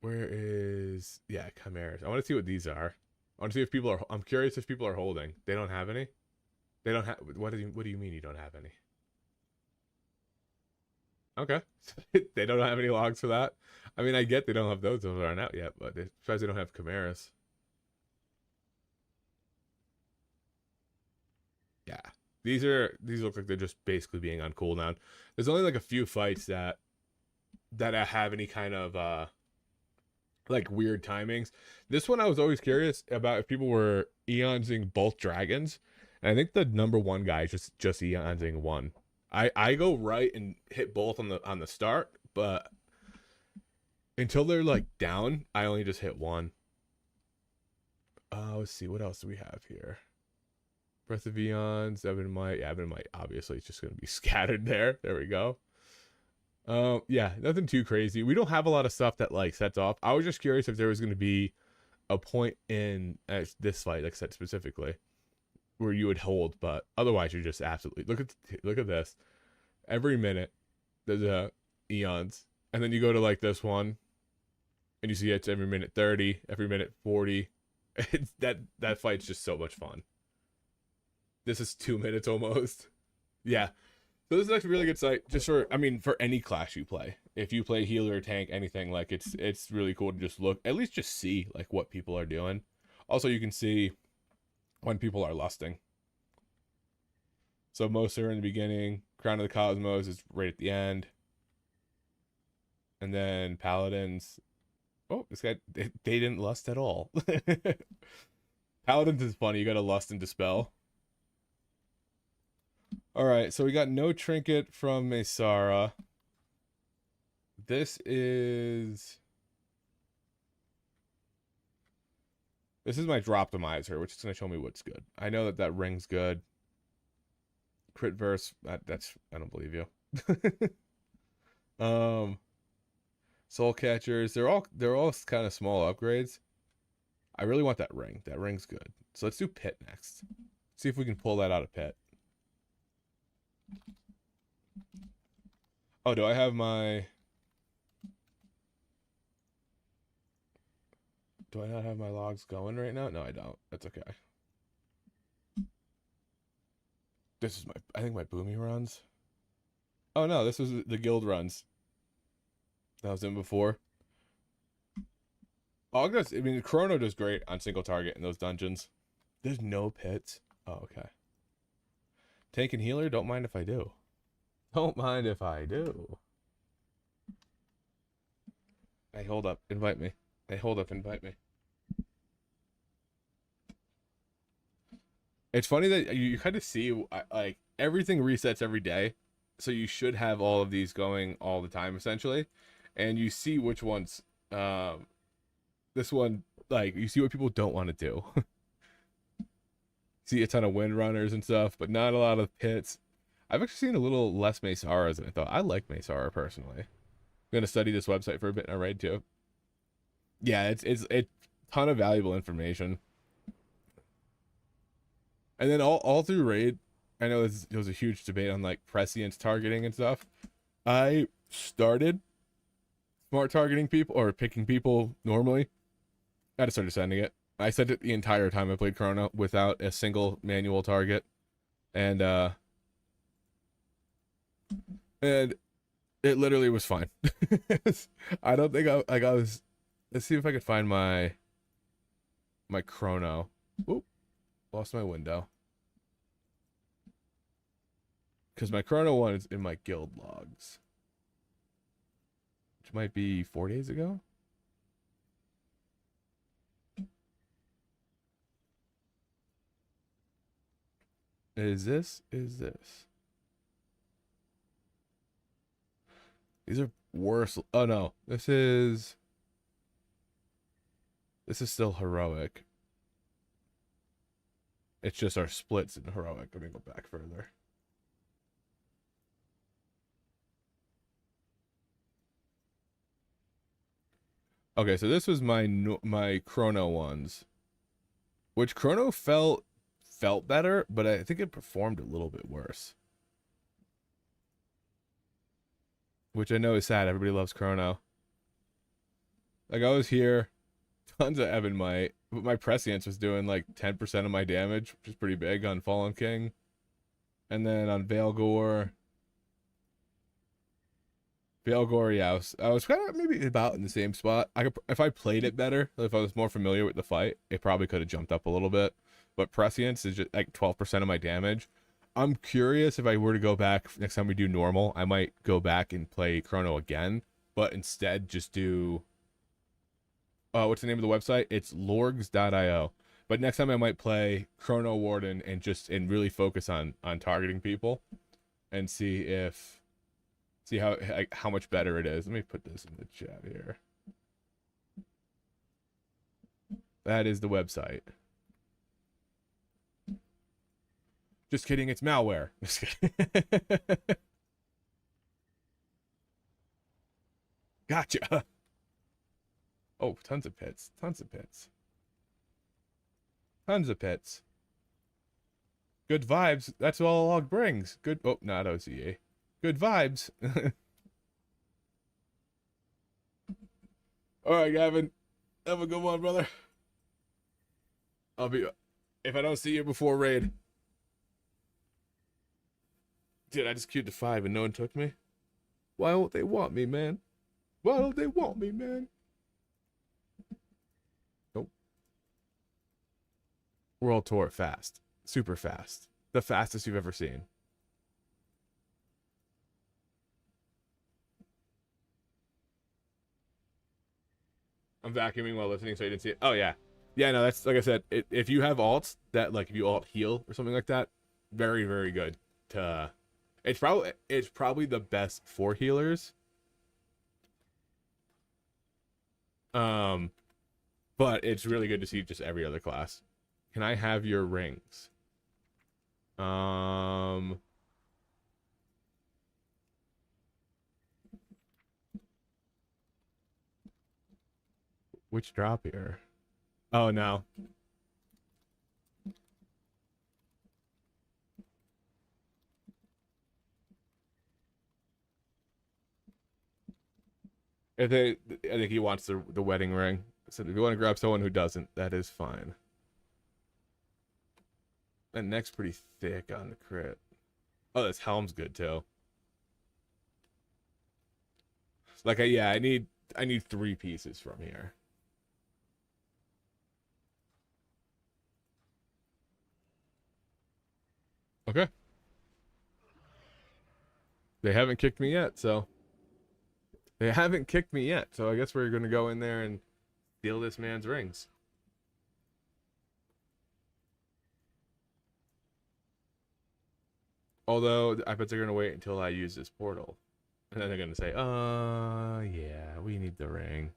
Where is, yeah, Chimeras. I want to see what these are. I want to see if people are. I'm curious if people are holding. They don't have any. They don't have. What do you mean you don't have any? Okay, they don't have any logs for that. I mean, I get they don't have those. Those aren't out yet, but they, besides they don't have Chimeras. Yeah, these look like they're just basically being on cooldown. There's only like a few fights that have any kind of like weird timings. This one I was always curious about if people were eonsing both dragons, and I think the number 1 guy is just eonsing one. I go right and hit both on the start, but until they're like down, I only just hit one. Let's see, what else do we have here? Breath of Eons, Ebon Might. Yeah, Ebon Might obviously it's just gonna be scattered there. There we go. Yeah, nothing too crazy. We don't have a lot of stuff that like sets off. I was just curious if there was gonna be a point in this fight, like set specifically, where you would hold, but otherwise you're just absolutely look at this. Every minute there's a eons, and then you go to like this one, and you see it's every minute 30, every minute 40. It's that fight's just so much fun. This is 2 minutes almost. Yeah. So this is actually a really good site just for, I mean, for any class you play. If you play healer or tank, anything, like it's really cool to just look, at least just see like what people are doing. Also, you can see when people are lusting. So most are in the beginning. Crown of the Cosmos is right at the end. And then Paladins. Oh, this guy, they didn't lust at all. Paladins is funny. You got to lust and dispel. All right, so we got no trinket from Mesara. This is This is my Droptimizer, which is going to show me what's good. I know that that ring's good. Crit verse, that's I don't believe you. Soul catchers, they're all kind of small upgrades. I really want that ring. That ring's good. So let's do pit next. See if we can pull that out of pit. Oh, do I have my... Do I not have my logs going right now? No, I don't. That's okay. This is my... I think my Boomy runs. Oh, no. This was the guild runs. That was in before. Oh, I mean, Chrono does great on single target in those dungeons. There's no pits. Oh, okay. Tank and healer? Don't mind if I do. Don't mind if I do. Hey, hold up. Invite me. Hey, hold up. Invite me. It's funny that you kind of see, like, everything resets every day. So you should have all of these going all the time, essentially. And you see which ones... this one, like, you see what people don't want to do. See a ton of wind runners and stuff, but not a lot of pits. I've actually seen a little less Mesaras than I thought. I like Mesara personally. I'm gonna study this website for a bit and I raid too. Yeah, it's a ton of valuable information. And then all through raid, I know there was a huge debate on like prescience targeting and stuff. I started smart targeting people or picking people normally. I just started sending it. I sent it the entire time I played Chrono without a single manual target. And it literally was fine. I don't think I was... Let's see if I could find my Chrono. Oop, lost my window. Because my Chrono one is in my guild logs. Which might be 4 days ago. Is this? These are worse. Oh no, this is still heroic. It's just our splits in heroic. Let me go back further. Okay, so this was my Chrono ones, which Chrono felt better, but I think it performed a little bit worse. Which I know is sad. Everybody loves Chrono. Like, I was here, tons of Evan Might, but my prescience was doing like 10% of my damage, which is pretty big on Fallen King. And then on Veilgore, yeah, I was kind of maybe about in the same spot. If I played it better, if I was more familiar with the fight, it probably could have jumped up a little bit. But prescience is just like 12% of my damage. I'm curious if I were to go back next time we do normal, I might go back and play Chrono again, but instead just do what's the name of the website? It's lorgs.io. But next time I might play Chrono Warden and really focus on targeting people and see how much better it is. Let me put this in the chat here. That is the website. Just kidding, it's malware. Just kidding. Gotcha. Oh, tons of pits. Tons of pits. Tons of pits. Good vibes. That's all a log brings. Good. Oh, not OCA. Good vibes. All right, Gavin. Have a good one, brother. I'll be... If I don't see you before raid... Dude, I just queued to 5 and no one took me? Why don't they want me, man? Why don't they want me, man? Nope. World tour fast. Super fast. The fastest you've ever seen. I'm vacuuming while listening so you didn't see it. Oh, yeah. Yeah, no, that's, like I said, if you have alts, that, like, if you alt heal or something like that, very, very good to... It's probably the best for healers. But it's really good to see just every other class. Can I have your rings? Which drop here? Oh no. I think he wants the wedding ring. So if you want to grab someone who doesn't, that is fine. That neck's pretty thick on the crit. Oh, this helm's good too. Like, yeah, I need 3 pieces from here. Okay. They haven't kicked me yet, so I guess we're gonna go in there and steal this man's rings. Although I bet they're gonna wait until I use this portal, and then they're gonna say, yeah, we need the ring."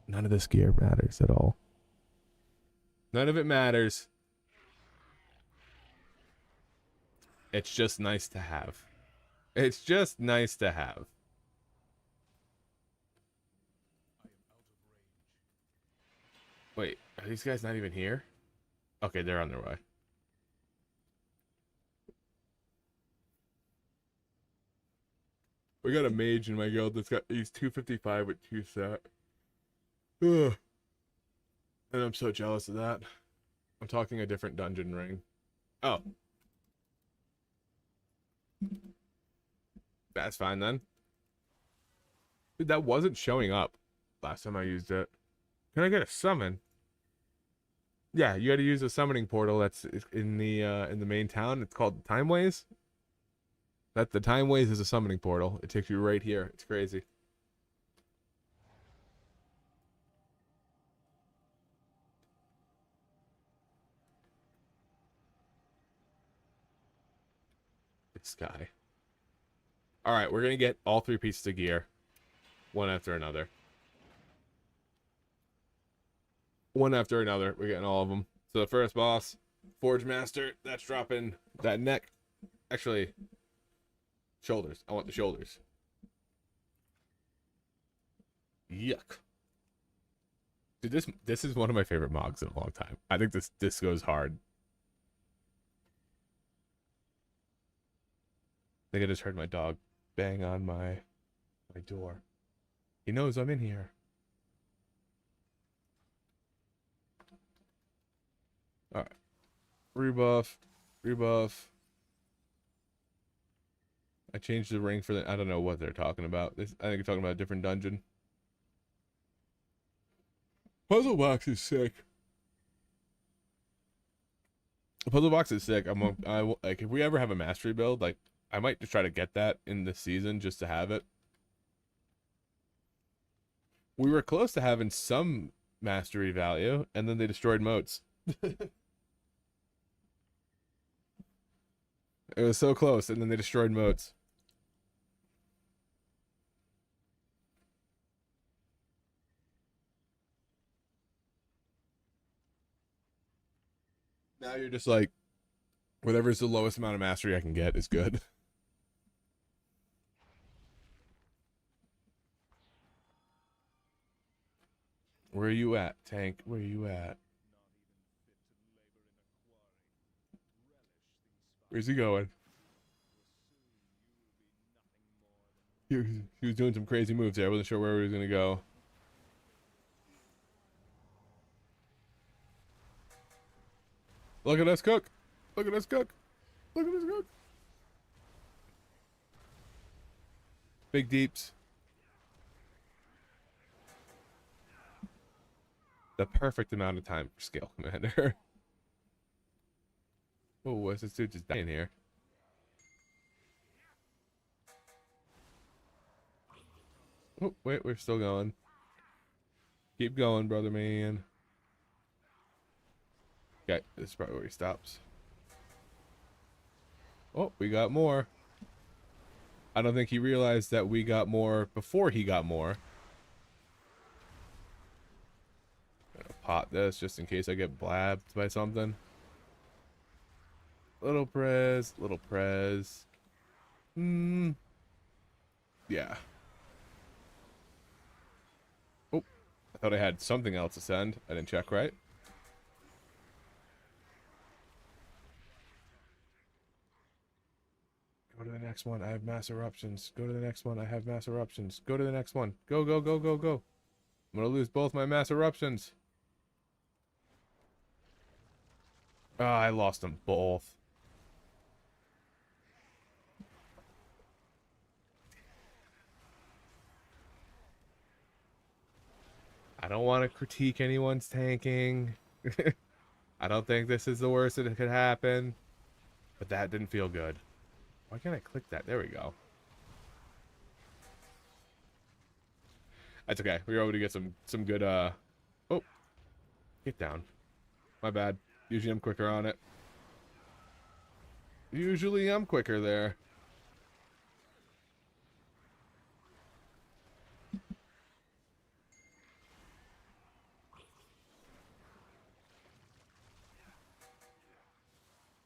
None of this gear matters at all. None of it matters. It's just nice to have. It's just nice to have. Wait, are these guys not even here? Okay, they're on their way. We got a mage in my guild he's 255 with 2 set. Ugh. And I'm so jealous of that. I'm talking a different dungeon ring. Oh. That's fine then. Dude, that wasn't showing up last time I used it. Can I get a summon? Yeah, you got to use a summoning portal that's in the main town. It's called Timeways. The Timeways is a summoning portal. It takes you right here. It's crazy. This guy. All right, we're gonna get all 3 pieces of gear, one after another. One after another. We're getting all of them. So the first boss, Forge Master, that's dropping that neck. Actually, shoulders. I want the shoulders. Yuck. Dude, this is one of my favorite mogs in a long time. I think this goes hard. I think I just heard my dog bang on my door. He knows I'm in here. Alright. Rebuff. Rebuff. I changed the ring for the... I don't know what they're talking about. I think they're talking about a different dungeon. Puzzle box is sick. The puzzle box is sick. Like, if we ever have a mastery build, like, I might just try to get that in this season just to have it. We were close to having some mastery value, and then they destroyed moats. It was so close, and then they destroyed moats. Now you're just like, whatever's the lowest amount of mastery I can get is good. Where are you at, Tank? Where are you at? Where's he going? He was doing some crazy moves there. I wasn't sure where he was going to go. Look at us cook. Look at us cook. Look at us cook. Big deeps. The perfect amount of time for scale commander. Oh, what's this dude just dying here? Oh, wait, we're still going. Keep going, brother man. Okay, this is probably where he stops. Oh, we got more. I don't think he realized that we got more before he got more. pot this just in case I get blabbed by something. Little prez, little prez. Yeah. Oh, I thought I had something else to send. I didn't check right. Go to the next one. I have mass eruptions. Go to the next one. I have mass eruptions. Go to the next one. Go, go, go, go, go. I'm gonna lose both my mass eruptions. Ah, I lost them both. I don't want to critique anyone's tanking. I don't think this is the worst that could happen. But that didn't feel good. Why can't I click that? There we go. That's okay. We were able to get some good oh, get down. My bad. Usually I'm quicker on it. Usually I'm quicker there.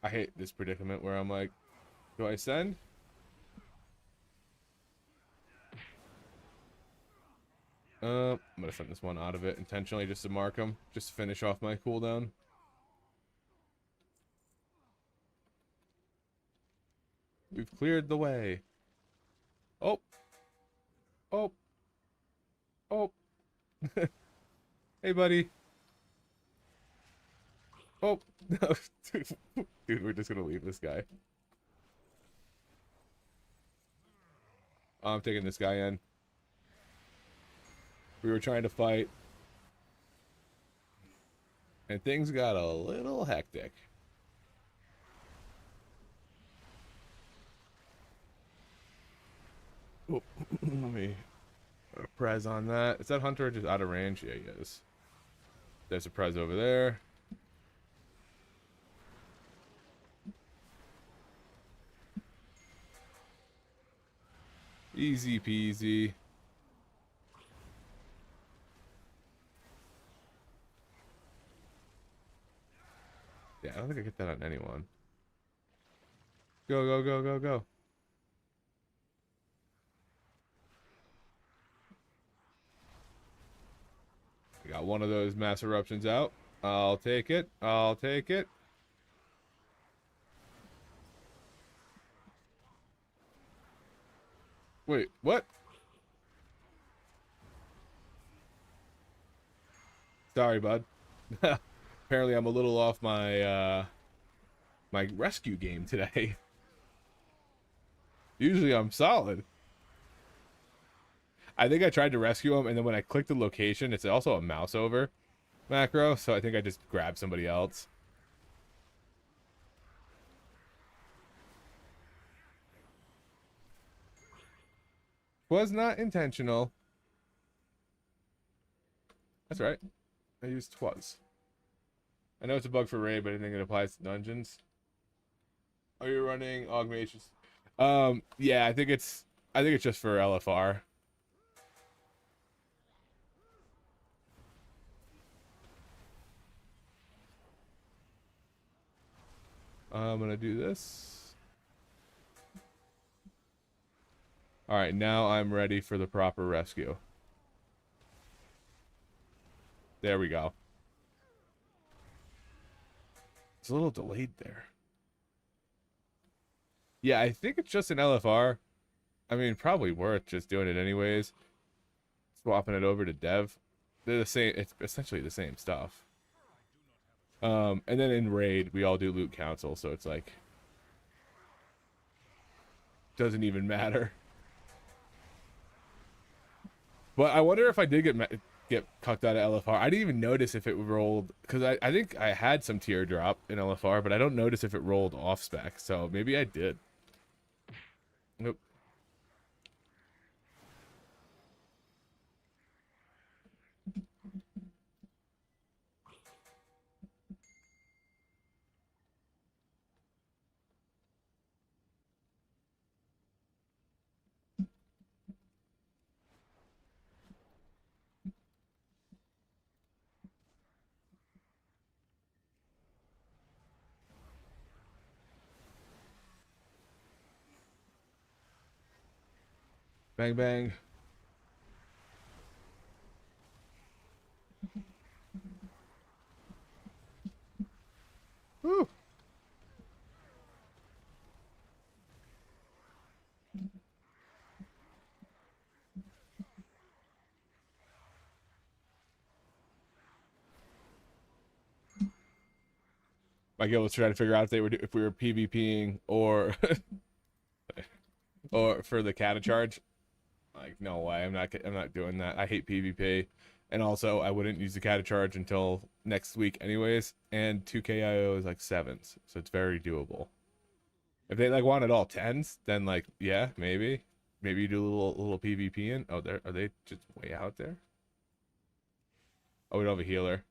I hate this predicament where I'm like, do I send? I'm gonna send this one out of it intentionally just to mark him, just to finish off my cooldown. We've cleared the way. Oh. Oh. Oh. Hey, buddy. Oh. No. Dude, we're just gonna leave this guy. I'm taking this guy in. We were trying to fight. And things got a little hectic. Oh, let me prez on that. Is that Hunter just out of range? Yeah, he is. There's a prez over there. Easy peasy. Yeah, I don't think I get that on anyone. Go, go, go, go, go. We got one of those mass eruptions out. I'll take it. I'll take it. Wait, what? Sorry, bud. Apparently I'm a little off my my rescue game today. Usually I'm solid. I think I tried to rescue him, and then when I clicked the location, it's also a mouse over macro, so I think I just grabbed somebody else. Was not intentional. That's right. I used twas. I know it's a bug for raid, but I think it applies to dungeons. Are you running augmentations? Yeah, I think it's just for LFR. I'm gonna do this. Alright, now I'm ready for the proper rescue. There we go. It's a little delayed there. Yeah, I think it's just an LFR. I mean, probably worth just doing it anyways. Swapping it over to dev. They're the same, it's essentially the same stuff. And then in raid, we all do loot council, so it's like doesn't even matter. But I wonder if I did get cucked out of LFR. I didn't even notice if it rolled, because I think I had some teardrop in LFR, but I don't notice if it rolled off spec, so maybe I did. Nope. Bang bang. Woo. My guild was trying to figure out if we were PvPing or or for the cata charge. Like, no way, I'm not doing that. I hate PvP. And also, I wouldn't use the cata charge until next week anyways. And 2KIO is like 7s, so it's very doable. If they like wanted all 10s, then like, yeah, maybe. Maybe you do a little PvP in. Oh, are they just way out there? Oh, we don't have a healer.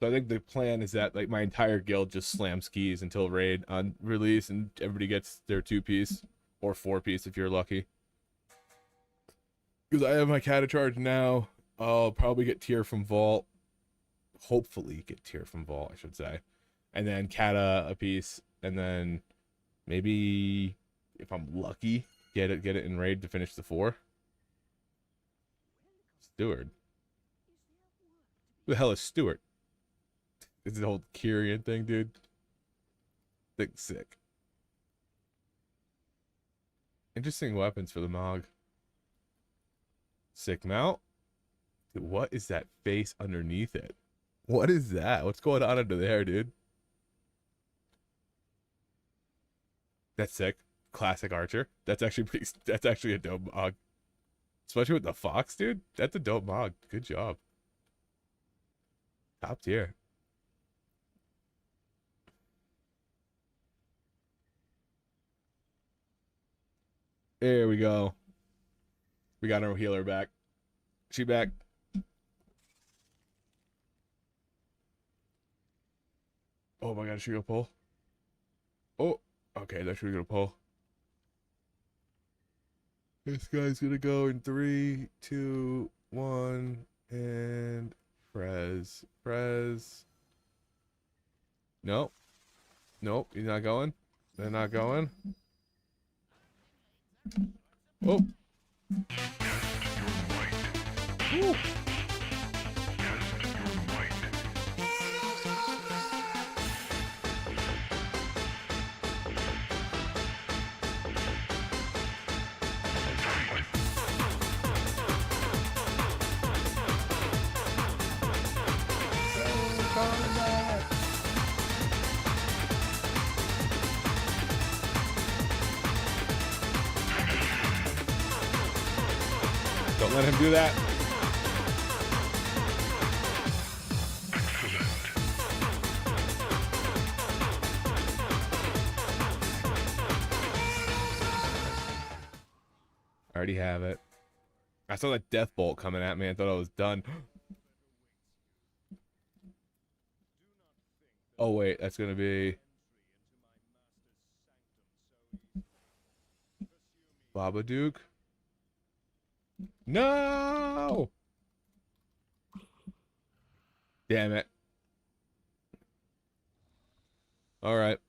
So I think the plan is that like my entire guild just slams keys until raid on release, and everybody gets their 2-piece or 4-piece if you're lucky. Because I have my cata charge now. I'll probably get tier from Vault. Hopefully get tier from Vault, I should say. And then cata a piece, and then maybe if I'm lucky, get it in raid to finish the 4. Steward. Who the hell is Stewart? It's the whole Kyrian thing, dude. Sick. Interesting weapons for the Mog. Sick mount. Dude, what is that face underneath it? What is that? What's going on under there, dude? That's sick. Classic archer. That's actually that's actually a dope Mog. Especially with the fox, dude. That's a dope Mog. Good job. Top tier. There we go. We got our healer back. She back. Oh my god, she gonna pull? Oh, okay, that's she gonna pull. This guy's gonna go in 3, 2, 1, and Prez. Nope. Nope, he's not going. They're not going. Oh. Woo. Don't let him do that. I already have it. I saw that death bolt coming at me. I thought I was done. Oh wait, that's gonna be Babadook. No! Damn it. Alright.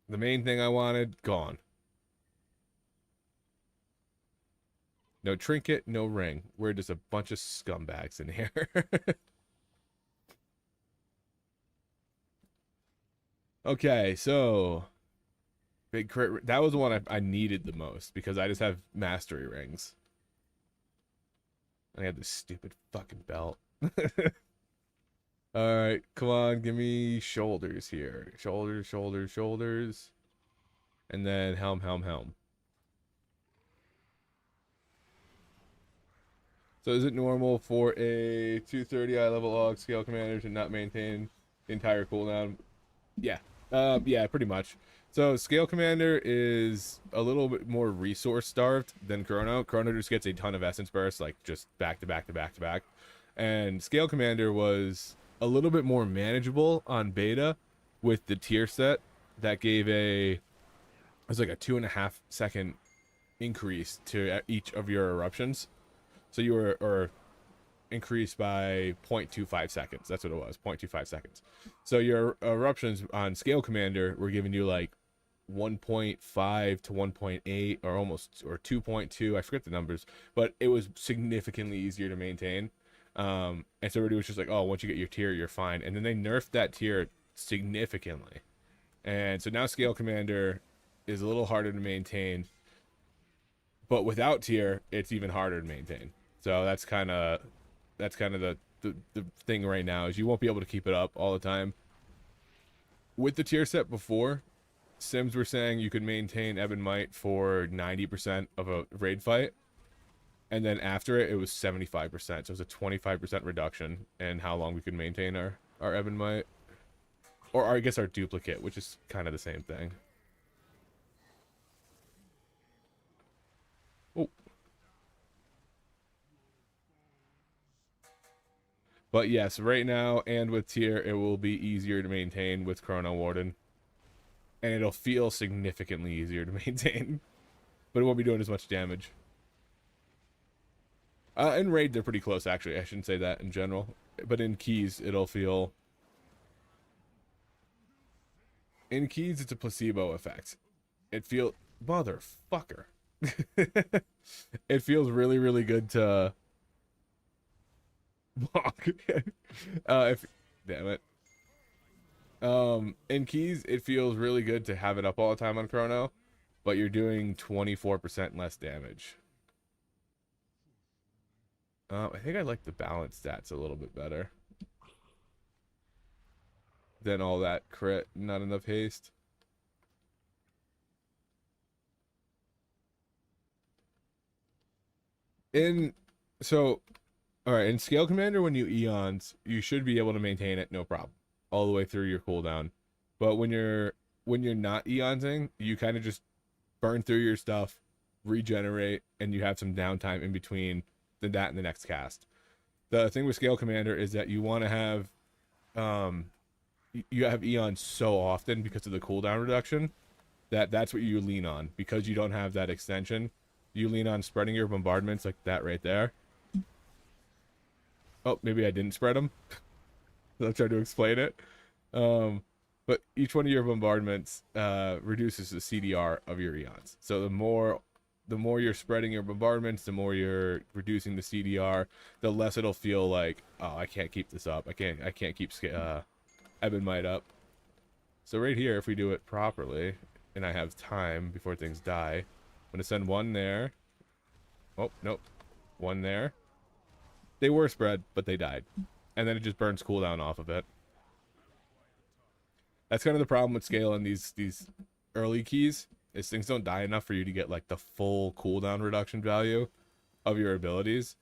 The main thing I wanted, gone. No trinket, no ring. We're just a bunch of scumbags in here. Okay, so big crit. That was the one I needed the most because I just have mastery rings. I had this stupid fucking belt. Alright, come on, give me shoulders here. Shoulders. And then helm. So is it normal for a 230 eye level log scale commander to not maintain the entire cooldown? Yeah. Yeah, pretty much. So scale commander is a little bit more resource starved than Chrono. Chrono just gets a ton of essence bursts, like just back to back. And scale commander was a little bit more manageable on beta with the tier set that gave it was like a 2.5 second increase to each of your eruptions. So you were, or increased by 0.25 seconds. That's what it was, 0.25 seconds. So your eruptions on Scale Commander were giving you like 1.5 to 1.8 or almost or 2.2. I forget the numbers, but it was significantly easier to maintain. And so everybody was just like, oh, once you get your tier, you're fine. And then they nerfed that tier significantly. And so now Scale Commander is a little harder to maintain. But without tier, it's even harder to maintain. So that's kind of the thing right now, is you won't be able to keep it up all the time. With the tier set before, Sims were saying you could maintain Ebb and Might for 90% of a raid fight. And then after it, it was 75%. So it was a 25% reduction in how long we could maintain our Ebb and Might. Or I guess our duplicate, which is kind of the same thing. Oh. But yes, right now and with tier, it will be easier to maintain with Chrono Warden. And it'll feel significantly easier to maintain. But it won't be doing as much damage. In raid, they're pretty close, actually. I shouldn't say that in general. But in keys, it'll feel... In keys, it's a placebo effect. It feels... Motherfucker. It feels really, really good to... Damn it. In keys, it feels really good to have it up all the time on Chrono, but you're doing 24% less damage. I think I like the balance stats a little bit better than all that crit, not enough haste. Alright, in Scale Commander, when you Eons, you should be able to maintain it, no problem, all the way through your cooldown. But when you're not Eonsing, you kind of just burn through your stuff, regenerate, and you have some downtime in between that and the next cast. The thing with Scale Commander is that you want to have you have Eons so often because of the cooldown reduction that's what you lean on. Because you don't have that extension, you lean on spreading your bombardments like that right there. Oh, maybe I didn't spread them. I'll try to explain it. But each one of your bombardments reduces the CDR of your Eons. So the more you're spreading your bombardments, the more you're reducing the CDR, the less it'll feel like, oh, I can't keep this up. I can't keep Ebb and Might up. So right here, if we do it properly, and I have time before things die, I'm gonna send one there. Oh, nope. One there. They were spread, but they died. And then it just burns cooldown off of it. That's kind of the problem with Scale in these early keys, is things don't die enough for you to get like the full cooldown reduction value of your abilities.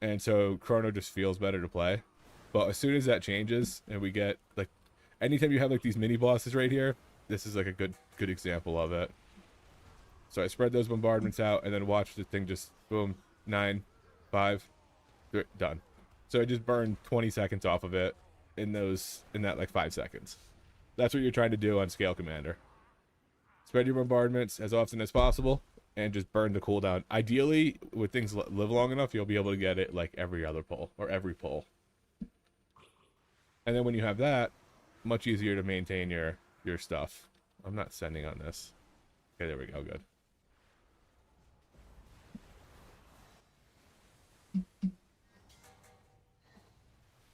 And so Chrono just feels better to play. But as soon as that changes and we get like, anytime you have like these mini bosses right here, this is like a good example of it. So I spread those bombardments out and then watch the thing just boom, 9, 5, 3, done. So I just burned 20 seconds off of it in that like 5 seconds. That's what you're trying to do on Scale Commander. Spread your bombardments as often as possible and just burn the cooldown. Ideally, with things live long enough, you'll be able to get it like every other pull or every pull. And then when you have that, much easier to maintain your stuff. I'm not sending on this. Okay, there we go, good.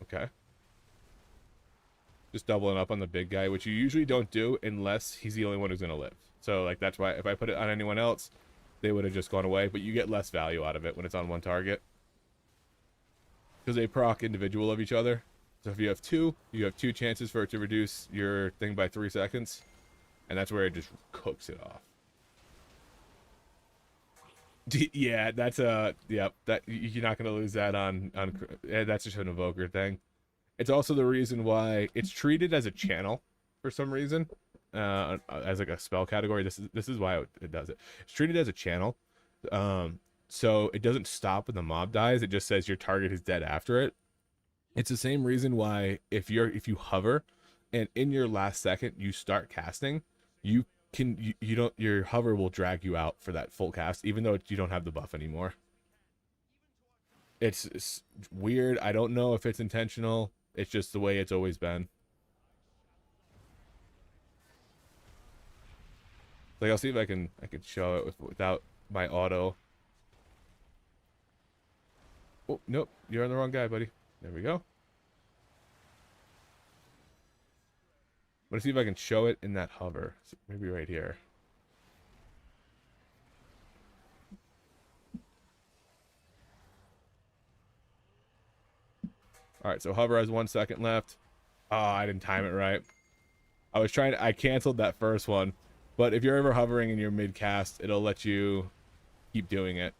Okay. Just doubling up on the big guy, which you usually don't do unless he's the only one who's going to live. So, like, that's why if I put it on anyone else, they would have just gone away. But you get less value out of it when it's on one target. Because they proc individual of each other. So if you have two chances for it to reduce your thing by 3 seconds. And that's where it just cooks it off. Yeah, that's yep, that you're not going to lose that on that's just an evoker thing. It's also the reason why it's treated as a channel for some reason, as like a spell category. This is why it does it. It's treated as a channel, so it doesn't stop when the mob dies. It just says your target is dead after it. It's the same reason why if you hover, and in your last second you start casting, you don't, your hover will drag you out for that full cast, even though you don't have the buff anymore. It's weird. I don't know if it's intentional. It's just the way it's always been. Like I'll see if I can show it without my auto. Oh, nope, you're on the wrong guy, buddy. There we go. Let's see if I can show it in that hover. So maybe right here. All right, so hover has 1 second left. Oh, I didn't time it right. I canceled that first one. But if you're ever hovering in your mid cast, it'll let you keep doing it.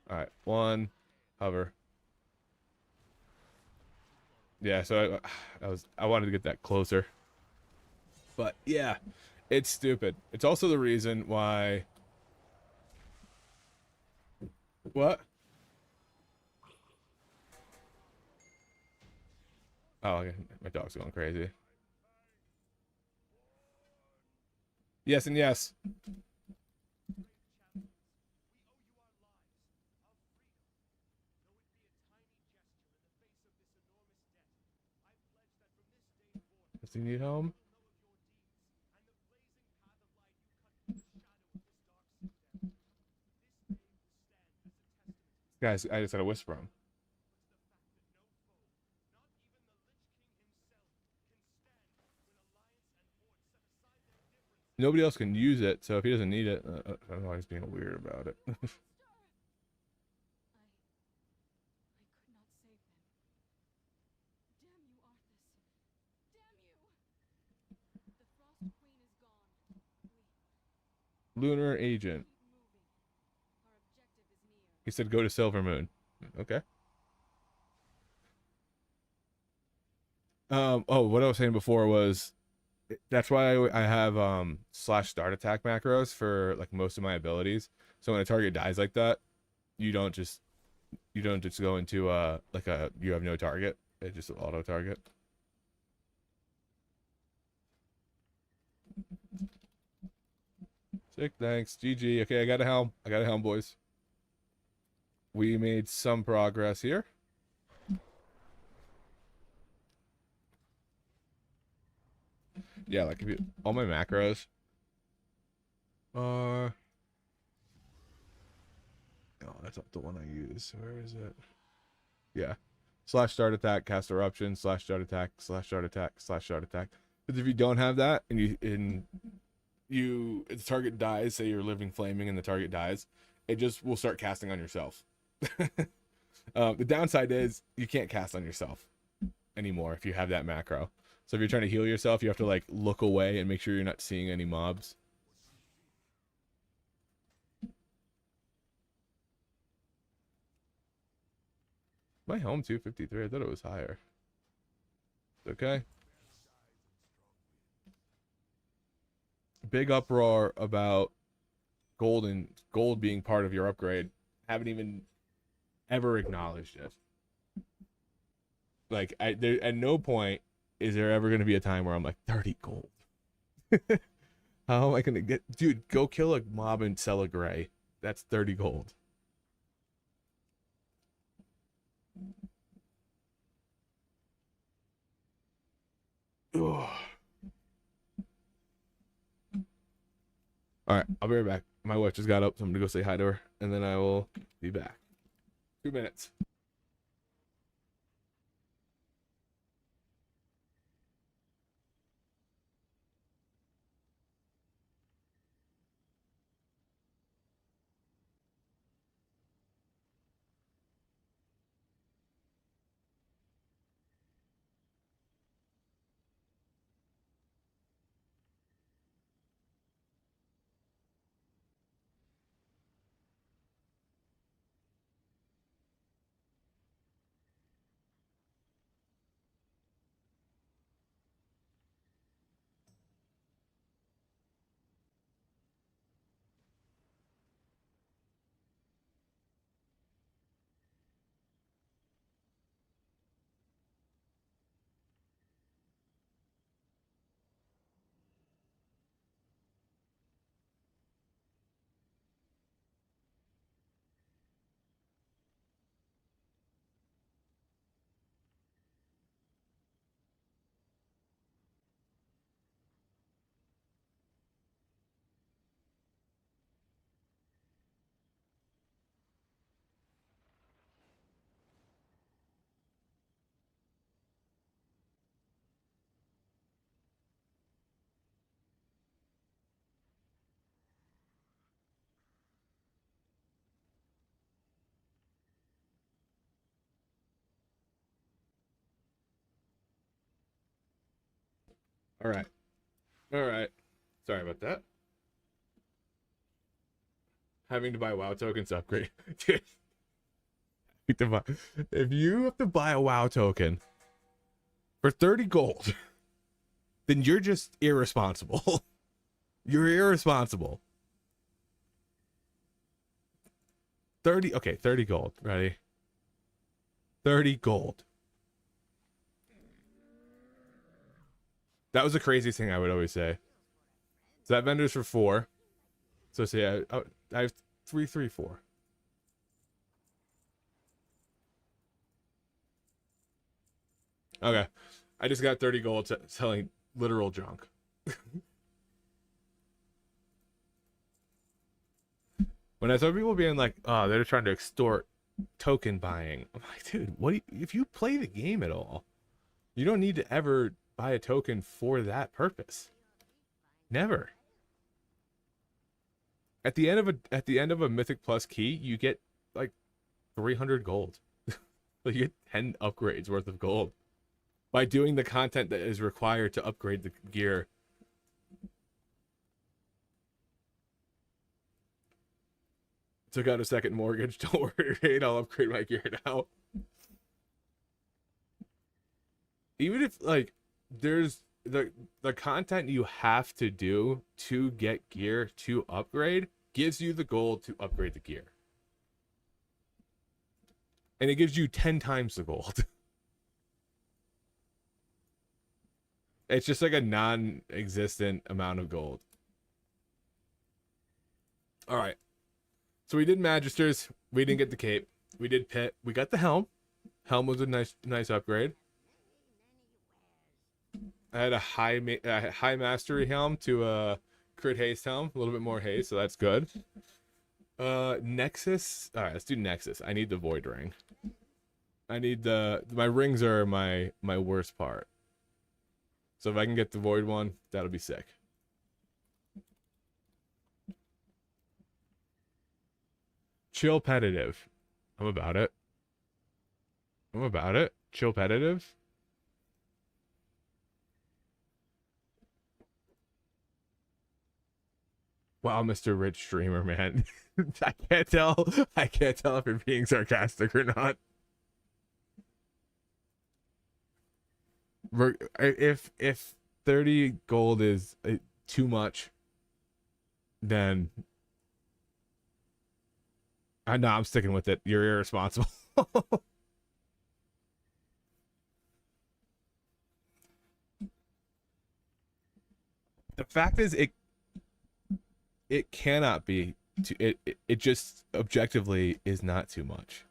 All right, 1, hover. Yeah, so I wanted to get that closer. But yeah, it's stupid. It's also the reason why. What? Oh, okay. My dog's going crazy. Yes and yes. Does he need home? Guys, I just had to whisper him. Nobody else can use it, so if he doesn't need it, I don't know why he's being weird about it. Lunar agent. He said go to Silver Moon. Okay. Oh, what I was saying before was that's why I have slash start attack macros for like most of my abilities. So when a target dies like that, you don't just go into like a you have no target. It just auto target. Sick, thanks. GG. Okay, I got a helm. I got a helm, boys. We made some progress here. Yeah, like if you all my macros are oh, that's not the one I use. Where is it? Yeah. Slash start attack, cast eruption, slash start attack, slash start attack, slash start attack. Because if you don't have that and the target dies, say you're living flaming and the target dies, it just will start casting on yourself. The downside is you can't cast on yourself anymore if you have that macro. So if you're trying to heal yourself, you have to like look away and make sure you're not seeing any mobs. My home 253. I thought it was higher. Okay. Big uproar about gold being part of your upgrade. Haven't even ever acknowledged it. Like there at no point is there ever going to be a time where I'm like 30 gold. How am I going to get dude, go kill a mob and sell a gray. That's 30 gold. Ugh. All right, I'll be right back. My wife just got up, so I'm gonna go say hi to her, and then I will be back. 2 minutes. All right. All right. Sorry about that. Having to buy WoW tokens to upgrade. Dude, if you have to buy a WoW token for 30 gold, then you're just irresponsible. You're irresponsible. 30, okay, 30 gold. Ready? 30 gold. That was the craziest thing I would always say. So that vendor's for 4. So say I have 334. Okay. I just got 30 gold selling literal junk. When I saw people being like, oh, they're trying to extort token buying. I'm like, dude, if you play the game at all, you don't need to ever buy a token for that purpose. Never. At the end of a Mythic Plus key, you get like 300 gold. Like you get 10 upgrades worth of gold by doing the content that is required to upgrade the gear. Took out a second mortgage. Don't worry, I'll upgrade my gear now. Even if like there's the content you have to do to get gear to upgrade gives you the gold to upgrade the gear. And it gives you 10 times the gold. It's just like a non-existent amount of gold. All right. So we did Magisters. We didn't get the cape. We did Pit. We got the helm. Helm was a nice upgrade. I had a high mastery helm to a crit haste helm. A little bit more haste, so that's good. Nexus. All right, let's do Nexus. I need the void ring. I need my rings are my worst part. So if I can get the void one, that'll be sick. Chill Petitive. I'm about it. Chill Petitive. Wow, Mr. Rich Streamer, man. I can't tell if you're being sarcastic or not. If 30 gold is too much, then I'm sticking with it. You're irresponsible. The fact is, it cannot be. It just objectively is not too much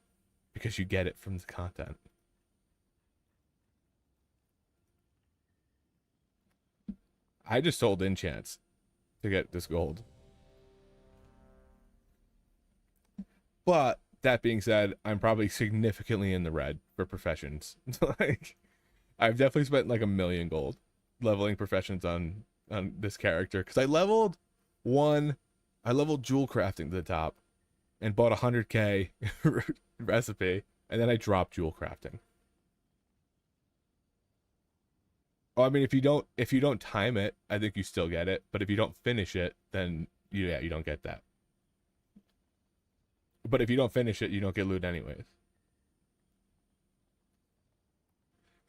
because you get it from the content. I just sold enchants to get this gold. But that being said, I'm probably significantly in the red for professions. Like, I've definitely spent like 1 million gold leveling professions on this character because I leveled jewel crafting to the top and bought 100k recipe, and then I dropped jewel crafting. Oh, I mean, if you don't time it, I think you still get it. But if you don't finish it, then you don't get that. But if you don't finish it, you don't get loot anyways.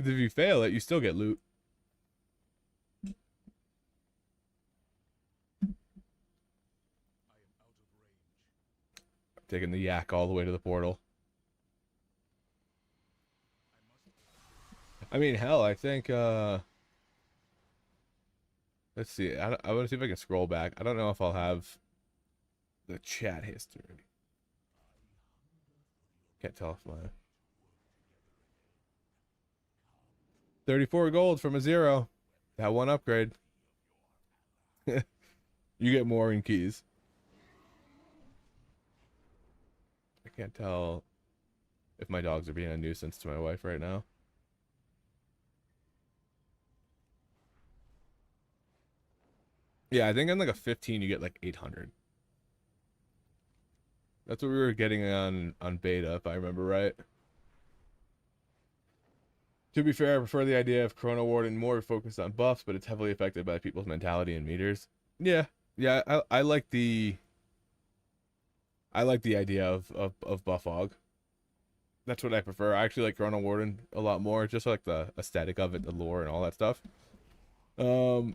If you fail it, you still get loot. Taking the yak all the way to the portal. I mean, hell, I think, let's see. I want to see if I can scroll back. I don't know if I'll have the chat history. Can't tell if my 34 gold from a 0. That one upgrade. You get more in keys. I can't tell if my dogs are being a nuisance to my wife right now. Yeah, I think on like a 15 you get like 800. That's what we were getting on beta, if I remember right. To be fair, I prefer the idea of Chrono Warden more focused on buffs, but it's heavily affected by people's mentality and meters. Yeah, yeah, I like the idea of buff hog. That's what I prefer. I actually like Chrono Warden a lot more, just like the aesthetic of it, the lore, and all that stuff. But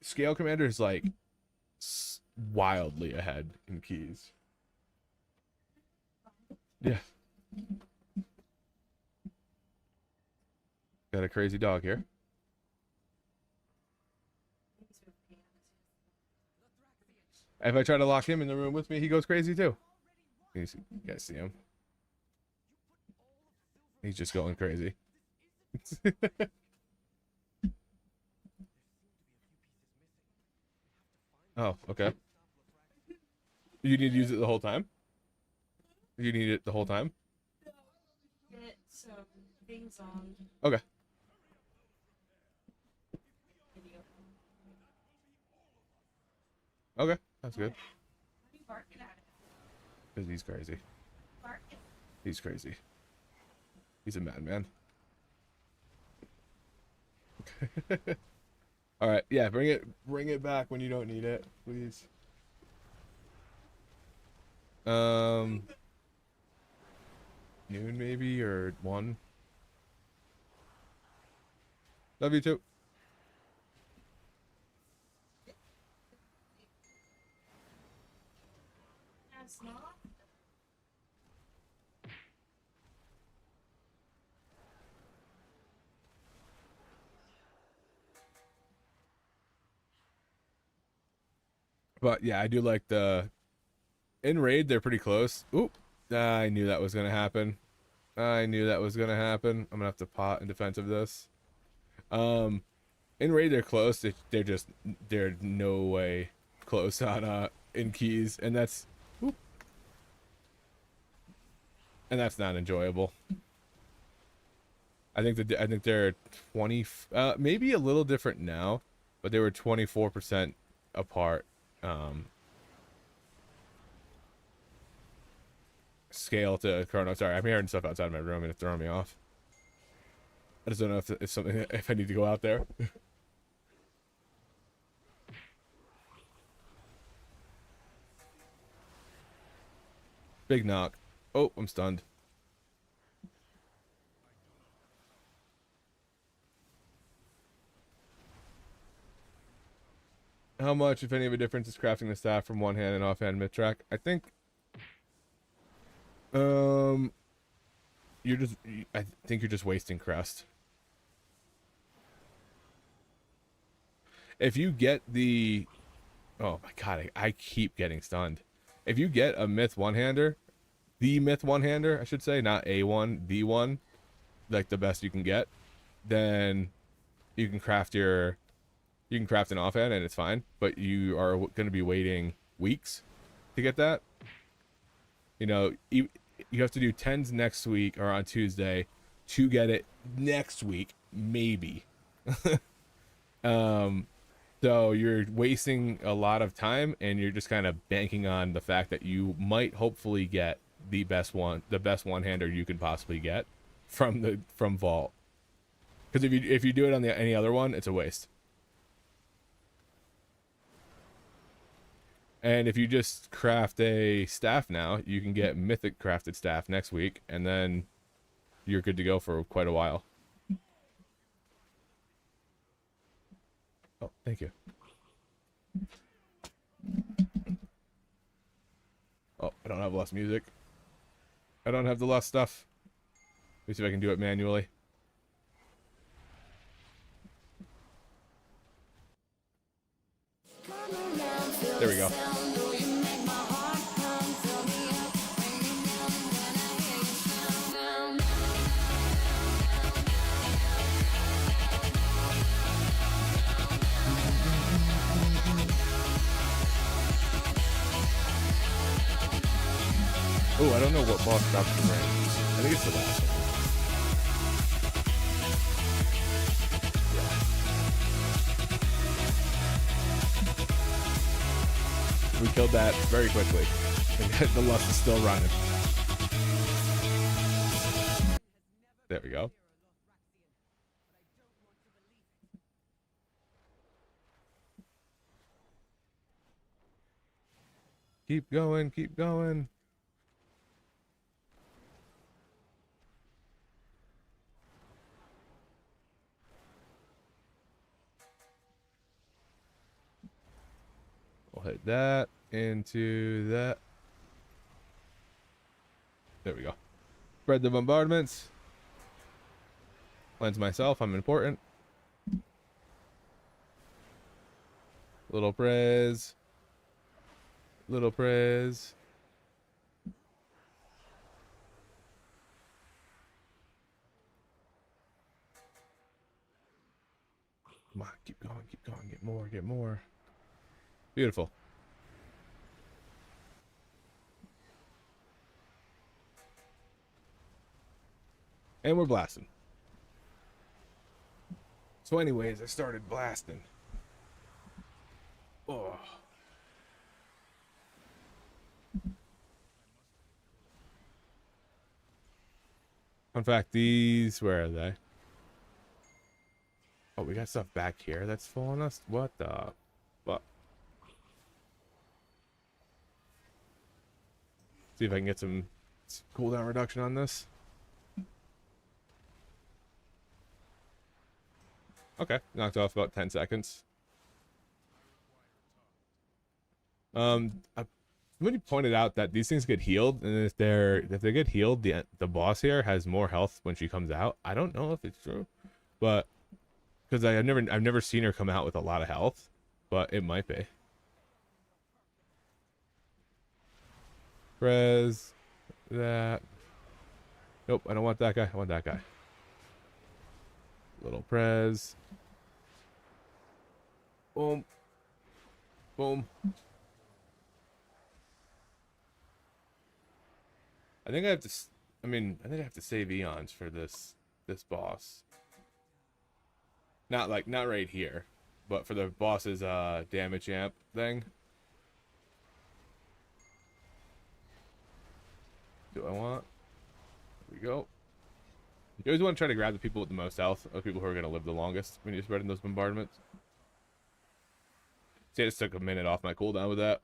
Scale Commander is like wildly ahead in keys. Yeah. Got a crazy dog here. If I try to lock him in the room with me, he goes crazy too. You guys see him? He's just going crazy. Oh, okay. You need to use it the whole time? You need it the whole time? Get some things on. Okay. Video. Okay, that's good. What are you barking at? Because he's crazy. Barking. He's crazy. He's a madman. All right, yeah, bring it back when you don't need it, please. Noon maybe, or 1. Love you too. That's not. But yeah, I do like the in raid. They're pretty close. Oop! I knew that was gonna happen. I knew that was gonna happen. I'm gonna have to pot in defense of this. In raid they're close. They're no way close on in keys, and that's oop, and that's not enjoyable. I think they're 20, maybe a little different now, but they were 24% apart. Scale to Chrono. Sorry, I'm hearing stuff outside my room and it's throwing me off. I just don't know if something, if I need to go out there. Big knock. Oh, I'm stunned. How much, if any, of a difference is crafting the staff from one hand and offhand mid track? I think I think you're just wasting crest. If you get the, oh my god, I keep getting stunned. If you get a myth one-hander, the myth one-hander, I should say, not A1, the one, like the best you can get, then you can craft an offhand and it's fine, but you are going to be waiting weeks to get that. You know, you have to do 10s next week or on Tuesday to get it next week, maybe. So you're wasting a lot of time, and you're just kind of banking on the fact that you might hopefully get the best one-hander you could possibly get from Vault. Because if you do it on any other one, it's a waste. And if you just craft a staff now, you can get mythic crafted staff next week, and then you're good to go for quite a while. Oh, thank you. Oh, I don't have less music. I don't have the less stuff. Let me see if I can do it manually. There we go. Oh, I don't know what boss drops the rank. I think it's the last one. Yeah. We killed that very quickly. The lust is still running. There we go. Keep going, keep going. We'll hit that into that. There we go. Spread the bombardments. Cleanse myself, I'm important. Little prez. Little prez. Come on, keep going, get more, get more. Beautiful. And we're blasting. So anyways, I started blasting. Oh. In fact, these, where are they? Oh, we got stuff back here that's fooling us? What the fuck? See if I can get some cooldown reduction on this. Okay, knocked off about 10 seconds. Somebody pointed out that these things get healed, and if they get healed, the boss here has more health when she comes out. I don't know if it's true, but because I've never seen her come out with a lot of health, but it might be. Prez that. Nope, I don't want that guy. I want that guy. Little prez. Boom. Boom. I think I have to. I think I have to save eons for this boss. Not right here, but for the boss's damage amp thing. Do I want? There we go. You always want to try to grab the people with the most health, or the people who are going to live the longest when you're spreading those bombardments. See, I just took a minute off my cooldown with that.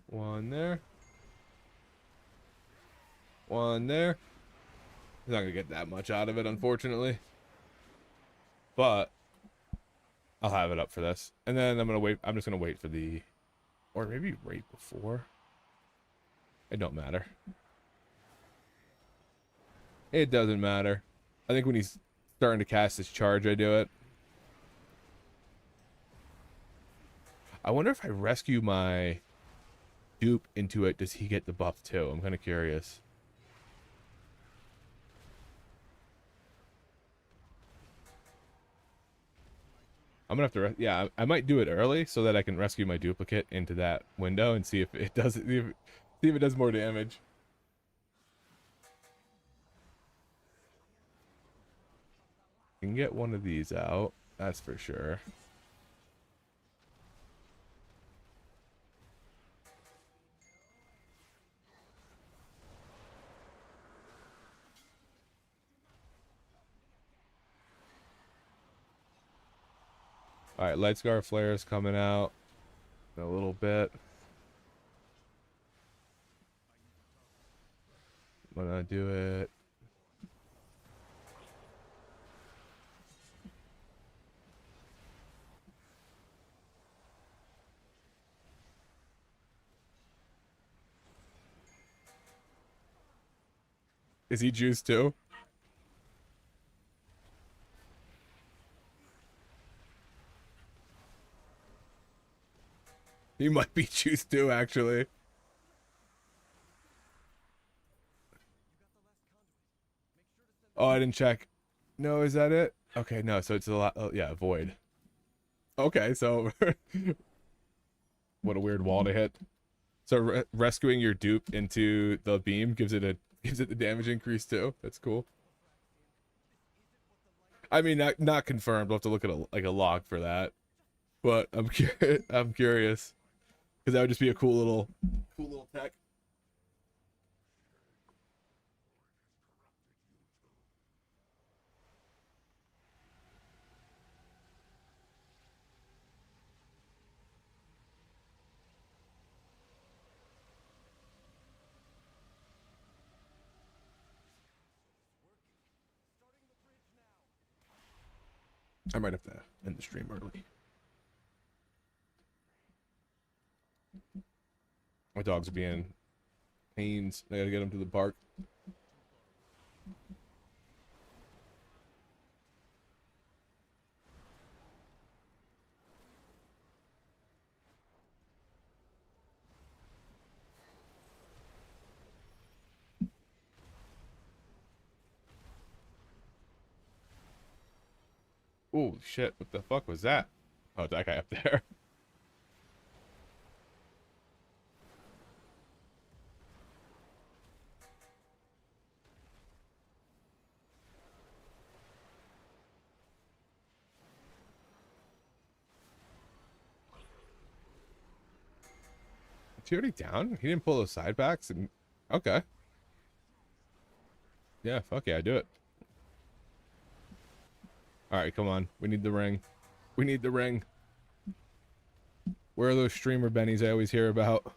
One there. One there. He's not going to get that much out of it, unfortunately. But I'll have it up for this. And then I'm going to wait. I'm just going to wait for the... Or maybe right before. It don't matter. It doesn't matter. I think when he's starting to cast his charge, I do it. I wonder if I rescue my dupe into it, does he get the buff too? I'm kind of curious. I'm gonna have to, yeah, I might do it early so that I can rescue my duplicate into that window and see if it does, see if it does more damage. I can get one of these out, that's for sure. Alright, Light Scar Flare is coming out in a little bit. I'm gonna do it. Is he juiced too? He might be juiced too, actually. Oh, I didn't check. No, is that it? Okay, no, so it's a lot. Oh, yeah, void. Okay, so what a weird wall to hit. So rescuing your dupe into the beam gives it the damage increase too. That's cool. I mean, not confirmed. We'll have to look at a log for that. But I'm curious because that would just be a cool little tech. I might have to end the stream early. My dogs are being pains. I gotta get them to the park. Oh shit! What the fuck was that? Oh, that guy up there. Is he already down? He didn't pull those side backs and okay. Yeah, fuck yeah, do it. Alright, come on. We need the ring. We need the ring. Where are those streamer bennies I always hear about?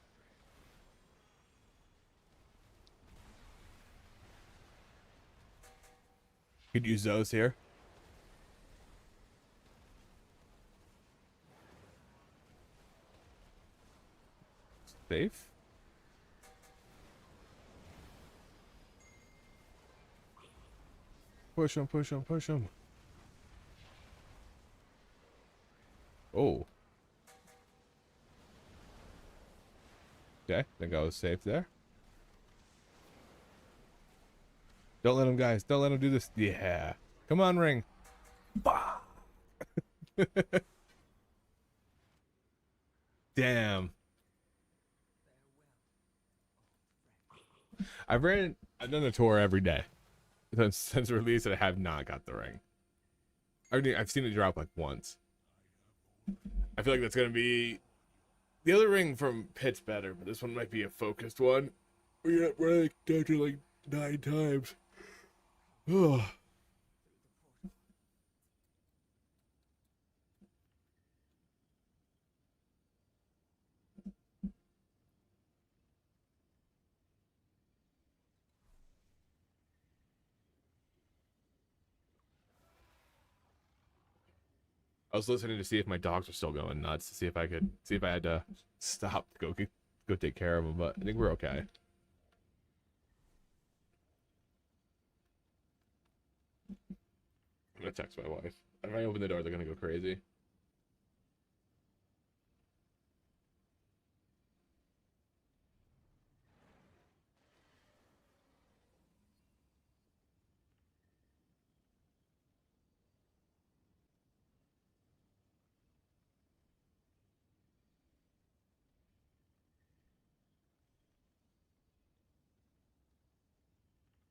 Could use those here. Safe? Push him, push him, push him. Oh. Okay, think I was safe there. Don't let him, guys. Don't let him do this. Yeah. Come on, ring. Bah. Damn. I've done the tour every day since release, and I have not got the ring. I've seen it drop like once. I feel like that's gonna be the other ring from Pit's better, but this one might be a focused one. We're like down to like 9 times. Oh. I was listening to see if my dogs were still going nuts, to see if I had to stop to go take care of them, but I think we're okay. I'm gonna text my wife. If I open the door, they're gonna go crazy.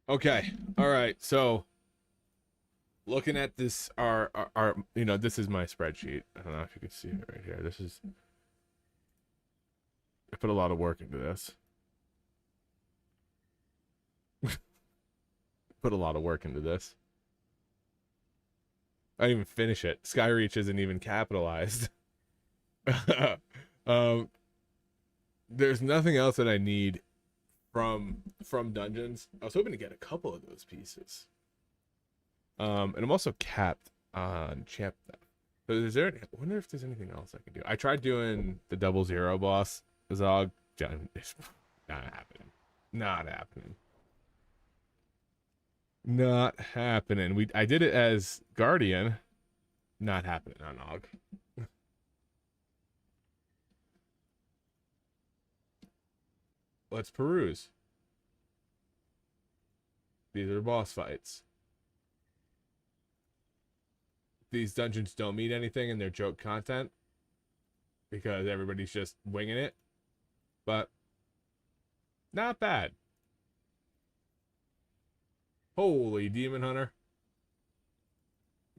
Okay. All right. So looking at this, our this is my spreadsheet. I don't know if you can see it right here. I put a lot of work into this. Put a lot of work into this. I didn't even finish it. Skyreach isn't even capitalized. There's nothing else that I need from dungeons. I was hoping to get a couple of those pieces. And I'm also capped on champ. But I wonder if there's anything else I can do. I tried doing the 00 boss Zog. It's not happening. Not happening. Not happening. I did it as Guardian. Not happening on Og. Let's peruse. These are boss fights. These dungeons don't mean anything and they're joke content because everybody's just winging it. But not bad. Holy Demon Hunter.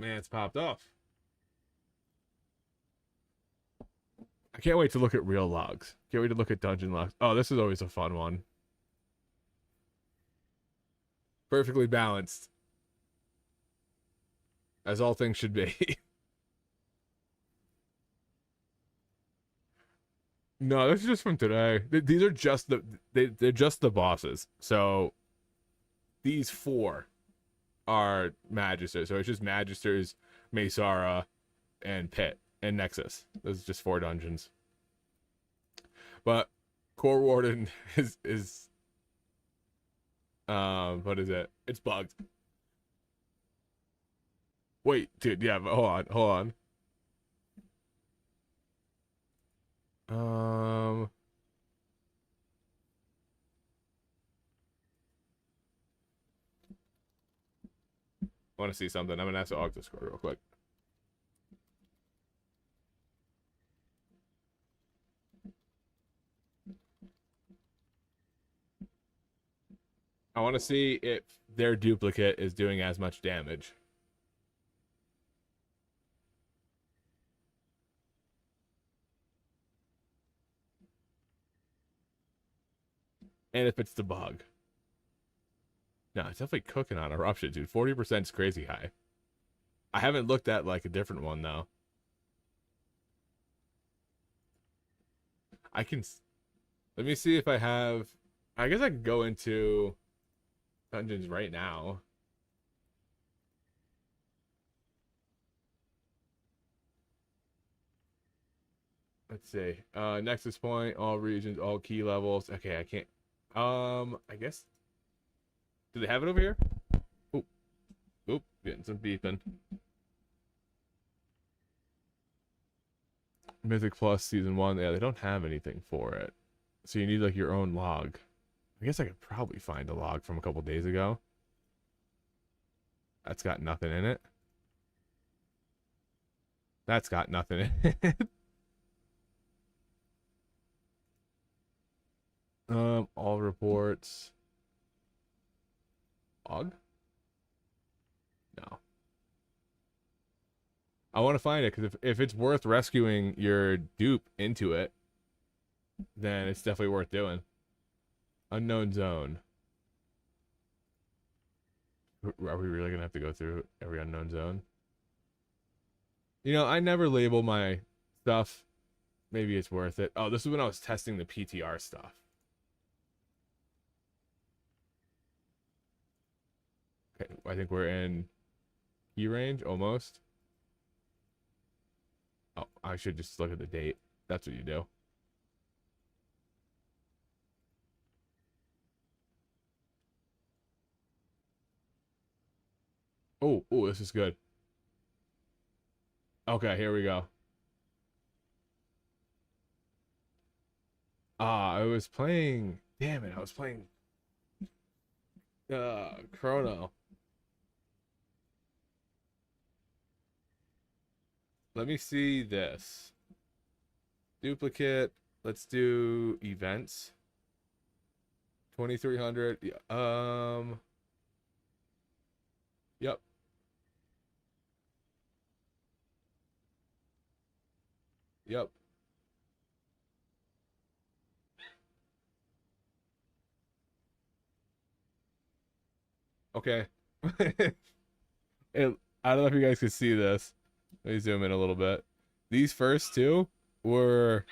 Man, it's popped off. I can't wait to look at real logs. Can't wait to look at dungeon logs. Oh, this is always a fun one. Perfectly balanced. As all things should be. No, this is just from today. These are just they're just the bosses. So these 4 are Magisters. So it's just Magisters, Maysara, and Pit, and Nexus. Those are just 4 dungeons. But Core Warden is what is it? It's bugged. Wait, dude, yeah, but hold on. I want to see something. I'm gonna ask the Aug Discord real quick. I want to see if their duplicate is doing as much damage. And if it's the bug. No, it's definitely cooking on Eruption, dude. 40% is crazy high. I haven't looked at like a different one though. I can. Let me see if I have. I guess I could go into dungeons right now. Let's see. Nexus point, all regions, all key levels. Okay, I can't. I guess. Do they have it over here? Oop. Oop. Getting some beeping. Mythic Plus Season 1. Yeah, they don't have anything for it. So you need like your own log. I guess I could probably find a log from a couple days ago. That's got nothing in it. That's got nothing in it. All reports. Log? No. I want to find it because if it's worth rescuing your dupe into it, then it's definitely worth doing. Unknown zone. Are we really gonna have to go through every unknown zone? You know, I never label my stuff. Maybe it's worth it. Oh, this is when I was testing the PTR stuff. Okay, I think we're in key range almost. Oh, I should just look at the date. That's what you do. Oh, oh, this is good. Okay, here we go. I was playing. Damn it, I was playing. Chrono. Let me see this. Duplicate. Let's do events. 2300. Yep. Yep. Okay. I don't know if you guys can see this. Let me zoom in a little bit. These first 2 were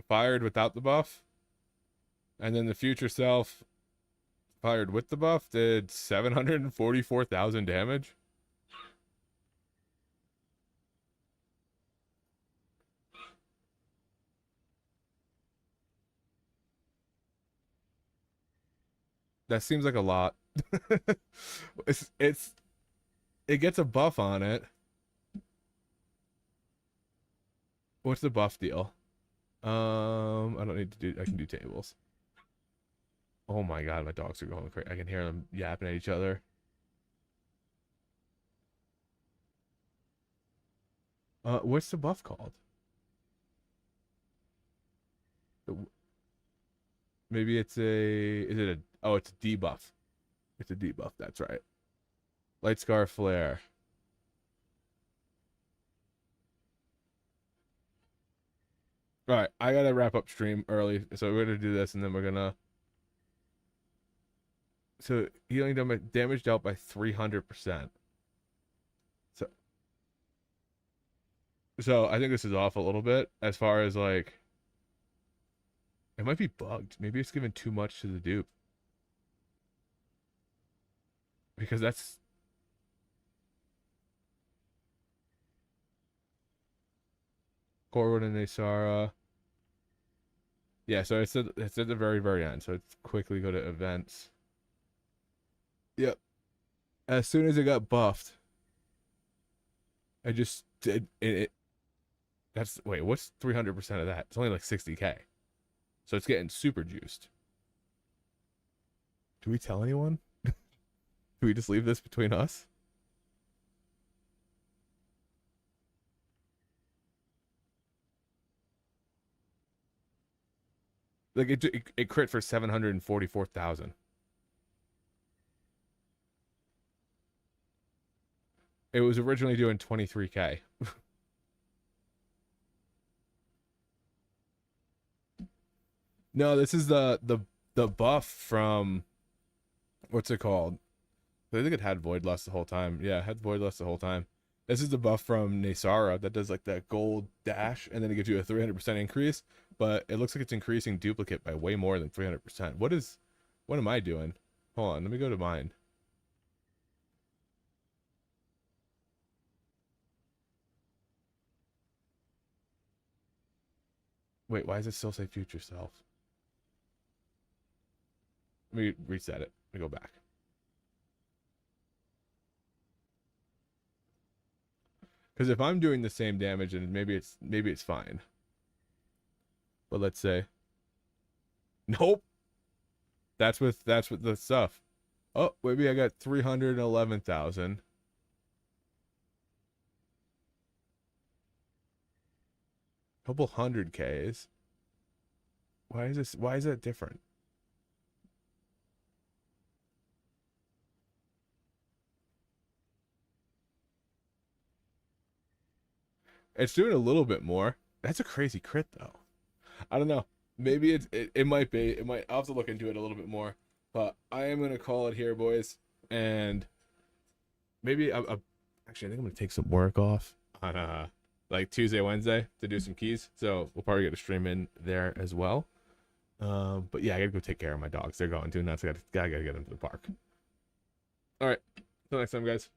fired without the buff. And then the future self fired with the buff did 744,000 damage. That seems like a lot. It gets a buff on it. What's the buff deal? I don't need to do. I can do tables. Oh my god, my dogs are going crazy. I can hear them yapping at each other. What's the buff called? Maybe it's a. Is it a? Oh, it's a debuff. It's a debuff. That's right. Light Scar Flare. All right, I gotta wrap up stream early, so we're gonna do this, and then we're gonna. So healing damage dealt by 300%. So, so I think this is off a little bit as far as like. It might be bugged. Maybe it's given too much to the dupe. Because that's. Corwin and Asara. Yeah, so it's at the very, very end. So it's quickly go to events. Yep. As soon as it got buffed, I just did it. That's wait, what's 300% of that? It's only like 60k. So it's getting super juiced. Do we tell anyone? Do we just leave this between us? Like it crit for 744,000. It was originally doing 23k. No, this is the buff from what's it called? I think it had Void Lust the whole time. Yeah, it had Void Lust the whole time. This is the buff from Nasara that does like that gold dash, and then it gives you a 300% increase. But it looks like it's increasing duplicate by way more than 300%. What am I doing? Hold on, let me go to mine. Wait, why does it still say future self? Let me reset it. Let me go back. Because if I'm doing the same damage, and maybe it's fine. But let's say, nope. That's with the stuff. Oh, maybe I got 311,000. Couple hundred Ks. Why is that different? It's doing a little bit more. That's a crazy crit though. I don't know. Maybe it might be. It might. I'll have to look into it a little bit more. But I am gonna call it here, boys. And maybe actually I think I'm gonna take some work off on like Tuesday, Wednesday to do some keys. So we'll probably get a stream in there as well. But yeah, I gotta go take care of my dogs. They're going to nuts. I gotta get them to the park. All right. Till next time, guys.